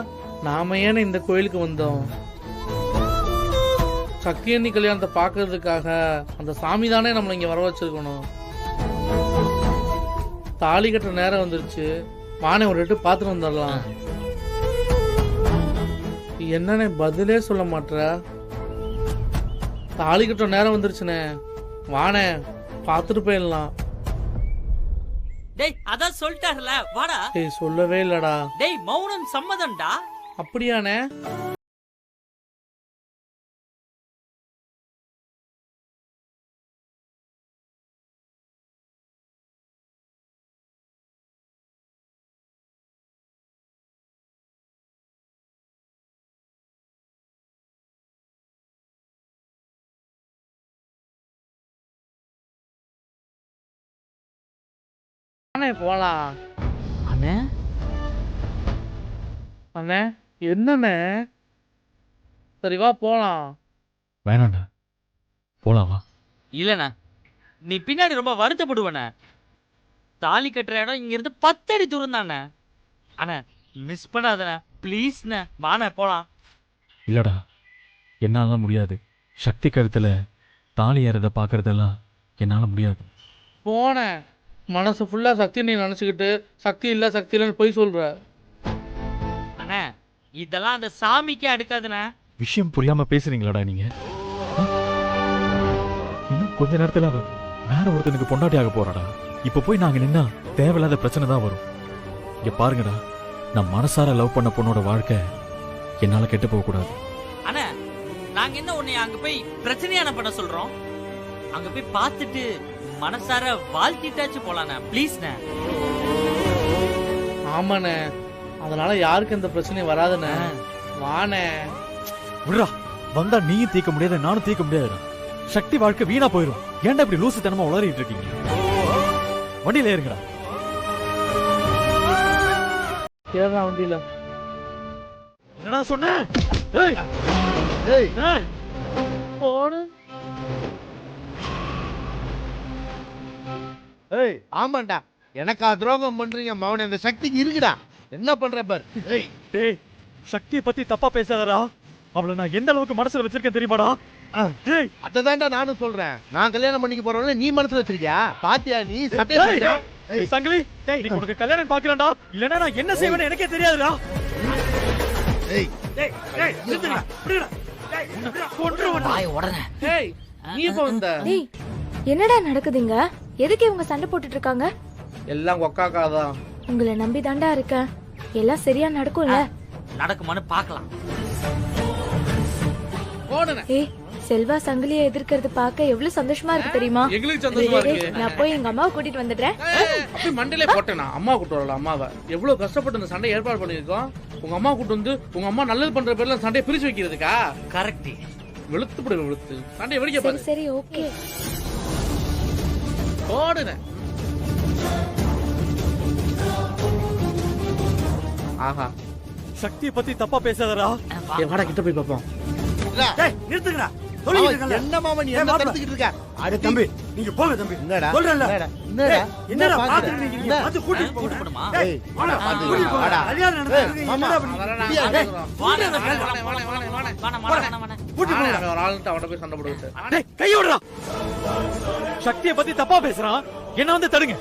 [SPEAKER 8] நாம ஏன்னு இந்த கோயிலுக்கு வந்தோம்? சக்தி அண்ணி கல்யாணத்தை பார்க்கறதுக்காக அந்த சாமி தானே நம்மளை இங்க வர வச்சிருக்கணும். தாலி கட்டுற நேரம் வந்துருச்சு, வானே ஒரு எட்டு பார்த்துட்டு வந்துடலாம். என்னண்ணே பதிலே சொல்ல மாட்டேற? தாலி கட்டுற நேரம் வந்துருச்சுனே, வானே பார்த்துட்டு போயிடலாம்.
[SPEAKER 9] டேய் அதான் சொல்லிட்டாருல, வாடா.
[SPEAKER 8] டேய் சொல்லவே இல்லடா.
[SPEAKER 9] டேய் மௌனம் சம்மதம்டா.
[SPEAKER 8] அப்படியானே? போலாம்
[SPEAKER 9] அண்ணே.
[SPEAKER 8] அண்ணே என்னண்ணே? சரி வா போலாம்.
[SPEAKER 21] வேணாண்டா, போலாமா?
[SPEAKER 9] இல்லண்ணா, நீ பின்னாடி ரொம்ப வருத்தப்படுவண்ண. தாலி கட்டுற இடம் இங்க இருந்து 10 அடி தூரம் தானே. அண்ணா மிஸ் பண்ணாதண்ணே ப்ளீஸ்ண்ணே, வாண்ணே போலாம்.
[SPEAKER 21] இல்லடா, என்னால முடியாது. சக்தி கருத்துல தாலி ஏறத பாக்குறதெல்லாம் என்னால முடியாது.
[SPEAKER 8] போனேன், மனசு ஃபுல்லா சக்தி நீ நினைச்சுக்கிட்டு சக்தி இல்ல சக்தி இல்லைன்னு போய் சொல்ற.
[SPEAKER 9] அண்ணா இதெல்லாம் அந்த சாமிக்கே அடுக்காதுண்ணே.
[SPEAKER 21] விஷயம் புரியாம பேசுறீங்களாடா நீங்க? இன்னும் கொஞ்ச நேரத்துல அவ வேற ஒருத்தனுக்கு பொண்டாட்டி ஆக போறாடா. இப்ப போய் நாங்க நின்னா தேவையில்லாத பிரச்சனை தான் வரும். இங்க பாருங்கடா, நான் மனசார லவ் பண்ண பொண்ணோட வாழ்க்கை என்னால கெட்டு போக கூடாது.
[SPEAKER 9] அண்ணா நாங்க என்ன உன்னை அங்க போய் பிரச்சனையான பண்ண சொல்றோம்? அங்க போய் பார்த்துட்டு மனசார வாழ்த்திட்டாச்சு போலாண்ணே ப்ளீஸ்ண்ணே.
[SPEAKER 8] ஆமாண்ணே, அதனால யாருக்கு இந்த பிரச்சனை வராதுண்ணே. வாண்ணே.
[SPEAKER 21] விடுறா, வந்தா நீயும் தீர்க்க முடியாது, நானும் தீர்க்க முடியாதுடா. சக்தி வாழ்க்கை வீணா போயிடும். ஏன்டா இப்படி லூசுத்தனமா உளறிட்டு இருக்கீங்க? வண்டியில ஏறுங்கடா.
[SPEAKER 8] ஏறா வண்டியில.
[SPEAKER 21] என்னடா சொன்ன?
[SPEAKER 3] ஏய் ஏய்
[SPEAKER 8] போடு.
[SPEAKER 3] ஏய் ஆமாண்டா, எனக்கா துரோகம் பண்றீங்க மவனே? அந்த சக்திக்கு இருக்குடா, என்ன பண்ற பார். ஏய்
[SPEAKER 21] டேய், சக்தியை பத்தி தப்பா பேசாதடா. அவளை நான் எந்த அளவுக்கு மனசுல வச்சிருக்கேன் தெரியுமாடா?
[SPEAKER 3] டேய் அததான்டா நானும் சொல்றேன். நான் கல்யாணம் பண்ணிக்க போறவன நீ மனசுல வச்சிருக்கியா? பாத்தியா நீ?
[SPEAKER 21] சங்கிலி, நீ உனக்கு கல்யாணம் பாக்கலடா, இல்லனா நான் என்ன செய்வேன்னு எனக்கே தெரியாதுடா.
[SPEAKER 3] ஏய்
[SPEAKER 21] டேய் டேய் நிறுத்துடா, விடுடா. டேய் கொன்றுவடா.
[SPEAKER 9] வாய் உடனே.
[SPEAKER 8] டேய் நீ எப்ப வந்த?
[SPEAKER 10] டேய் என்னடா நடக்குதுங்க? எதுக்கு இவங்க சண்டை போட்டுட்டு இருக்காங்க?
[SPEAKER 8] எல்லாம் ஒக்காக்காதான்.
[SPEAKER 10] உங்களை நம்பி தாண்டா இருக்கேன். எல்லாம் சரியா நடக்கும்ல?
[SPEAKER 9] நடக்குமான்னு பார்க்கலாம்.
[SPEAKER 8] போடுனே.
[SPEAKER 10] ஏய் செல்வா சங்கிலியை எதிர்க்கிறது பார்க்க எவ்வளவு சந்தோஷமா இருக்கு தெரியுமா?
[SPEAKER 8] எங்களுக்கு சந்தோஷமா இருக்கு.
[SPEAKER 10] நான் போய் எங்க அம்மாவை கூட்டிட்டு வந்துடுறேன்.
[SPEAKER 8] அப்படி மண்டையில போட்டேனா? அம்மா கூட்டு வரல. அம்மாவை எவ்வளவு கஷ்டப்பட்டு இந்த சண்டை ஏற்பாடு பண்ணிருக்கோம். உங்க அம்மா கூட்டு வந்து உங்க அம்மா நல்லது பண்ற பேர்ல சண்டையை பிரிச்சு வைக்கிறதுக்கா?
[SPEAKER 9] கரெக்ட்.
[SPEAKER 8] வெளுத்து போடு, வெளுத்து சண்டையை வெடிக்க
[SPEAKER 10] சரி
[SPEAKER 8] பாரு.
[SPEAKER 10] சரி ஓகே.
[SPEAKER 8] போடுனே. ஆஹா,
[SPEAKER 21] சக்தியை பத்தி தப்பா பேசாதடா.
[SPEAKER 8] வாடா கிட்ட போய் பாப்போம்.
[SPEAKER 1] டேய் நிறுத்துங்கடா. சொல்லிட்டு இருக்கேன்ல.
[SPEAKER 3] என்ன மாமா நீ
[SPEAKER 1] ஏய்,
[SPEAKER 3] என்ன
[SPEAKER 1] மாப்ள.
[SPEAKER 3] தடுத்துக்கிட்டு இருக்க?
[SPEAKER 1] அட தம்பி நீங்க போங்க தம்பி.
[SPEAKER 3] என்னடா?
[SPEAKER 1] சொல்றேன்ல.
[SPEAKER 3] என்னடா?
[SPEAKER 1] ஏய், என்னடா
[SPEAKER 3] என்ன
[SPEAKER 1] பாத்துட்டு
[SPEAKER 3] பாக்குற?
[SPEAKER 1] இருக்கீங்க? பார்த்து கூட்டிட்டு போங்க. ஏய், வாடா,
[SPEAKER 3] பாத்து
[SPEAKER 1] கூட்டிட்டு போங்க.
[SPEAKER 3] வாடா.
[SPEAKER 1] கல்யாணம் நடந்தது.
[SPEAKER 3] ஏய், மாமா.
[SPEAKER 1] என்னடா பண்ணி-
[SPEAKER 3] இல்லையா, டேய்,
[SPEAKER 1] கூட்டிட்டு போங்க.
[SPEAKER 8] ஒரு ஆளுட்டு அவன்கிட்ட போய் சண்டை போடுவிட்டு
[SPEAKER 21] டேய், கை விடுறா. சக்தியை பத்தி தப்பா பேசுறான். என்ன வந்து தடுங்க.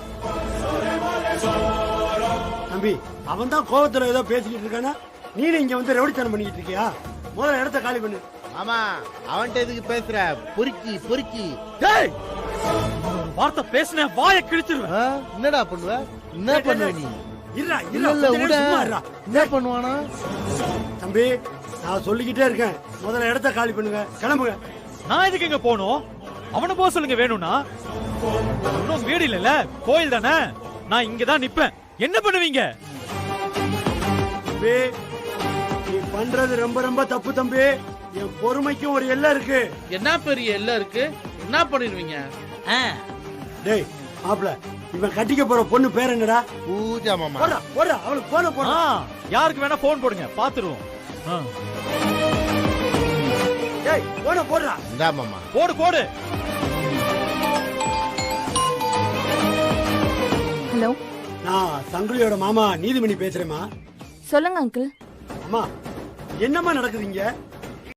[SPEAKER 1] தம்பி அவன் தான் கோவத்துல ஏதோ பேசிக்கிட்டு இருக்கானா, நீனு இங்க வந்து ரவுடித்தனம் பண்ணிக்கிட்டு இருக்கியா? முதல்ல இடத்த காலி பண்ணு.
[SPEAKER 3] ஆமா அவன்கிட்ட எதுக்கு பேசுற? பொறுக்கி பொறுக்கி.
[SPEAKER 21] டேய், வார்த்தை பேசுன வாயை கிழிச்சிருவேன்.
[SPEAKER 3] என்னடா பண்ணுவ? என்ன பண்ணுவ நீ?
[SPEAKER 1] இருடா,
[SPEAKER 3] இல்ல
[SPEAKER 1] இருடா,
[SPEAKER 3] இல்ல
[SPEAKER 1] கொஞ்ச
[SPEAKER 3] விட.
[SPEAKER 1] நேரம் சும்மா இருடா.
[SPEAKER 3] என்ன பண்ணுவானா?
[SPEAKER 1] தம்பி நான் சொல்லிக்கிட்டே இருக்கேன், முதல்ல இடத்த காலி பண்ணுங்க, கிளம்புங்க.
[SPEAKER 21] நான் எதுக்கு இங்க போகணும்? அவனை போக சொல்லுங்க வேணும்னா. ஒன்னும் வீடு இல்ல, கோயில் தானே. நான் இங்கதான் நிப்பேன். என்ன பண்ணுவீங்க?
[SPEAKER 1] தம்பி நீ பண்றது ரொம்ப ரொம்ப தப்பு தம்பி. என் பொறுமைக்கும் ஒரு எல்லை இருக்கு.
[SPEAKER 8] என்ன பெரிய எல்லாம் இருக்கு, என்ன பண்ணிடுவீங்க?
[SPEAKER 1] டேய் மாப்ள, இவன் கட்டிக்க போற பொண்ணு பேர் என்னடா?
[SPEAKER 3] பூஜா மாமா.
[SPEAKER 1] போடா போடா, அவளுக்கு போன போடா.
[SPEAKER 21] யாருக்கு வேணா போன் போடுங்க, பாத்துருவோம்.
[SPEAKER 1] டேய் போன போடுறா.
[SPEAKER 3] இந்தா மாமா.
[SPEAKER 21] போடு போடு.
[SPEAKER 10] ஹலோ,
[SPEAKER 1] நான் சங்குலியோட மாமா நீதிமணி பேசுறேம்மா.
[SPEAKER 10] சொல்லுங்க அங்கிள்.
[SPEAKER 1] அம்மா என்னம்மா நடக்குதுங்க?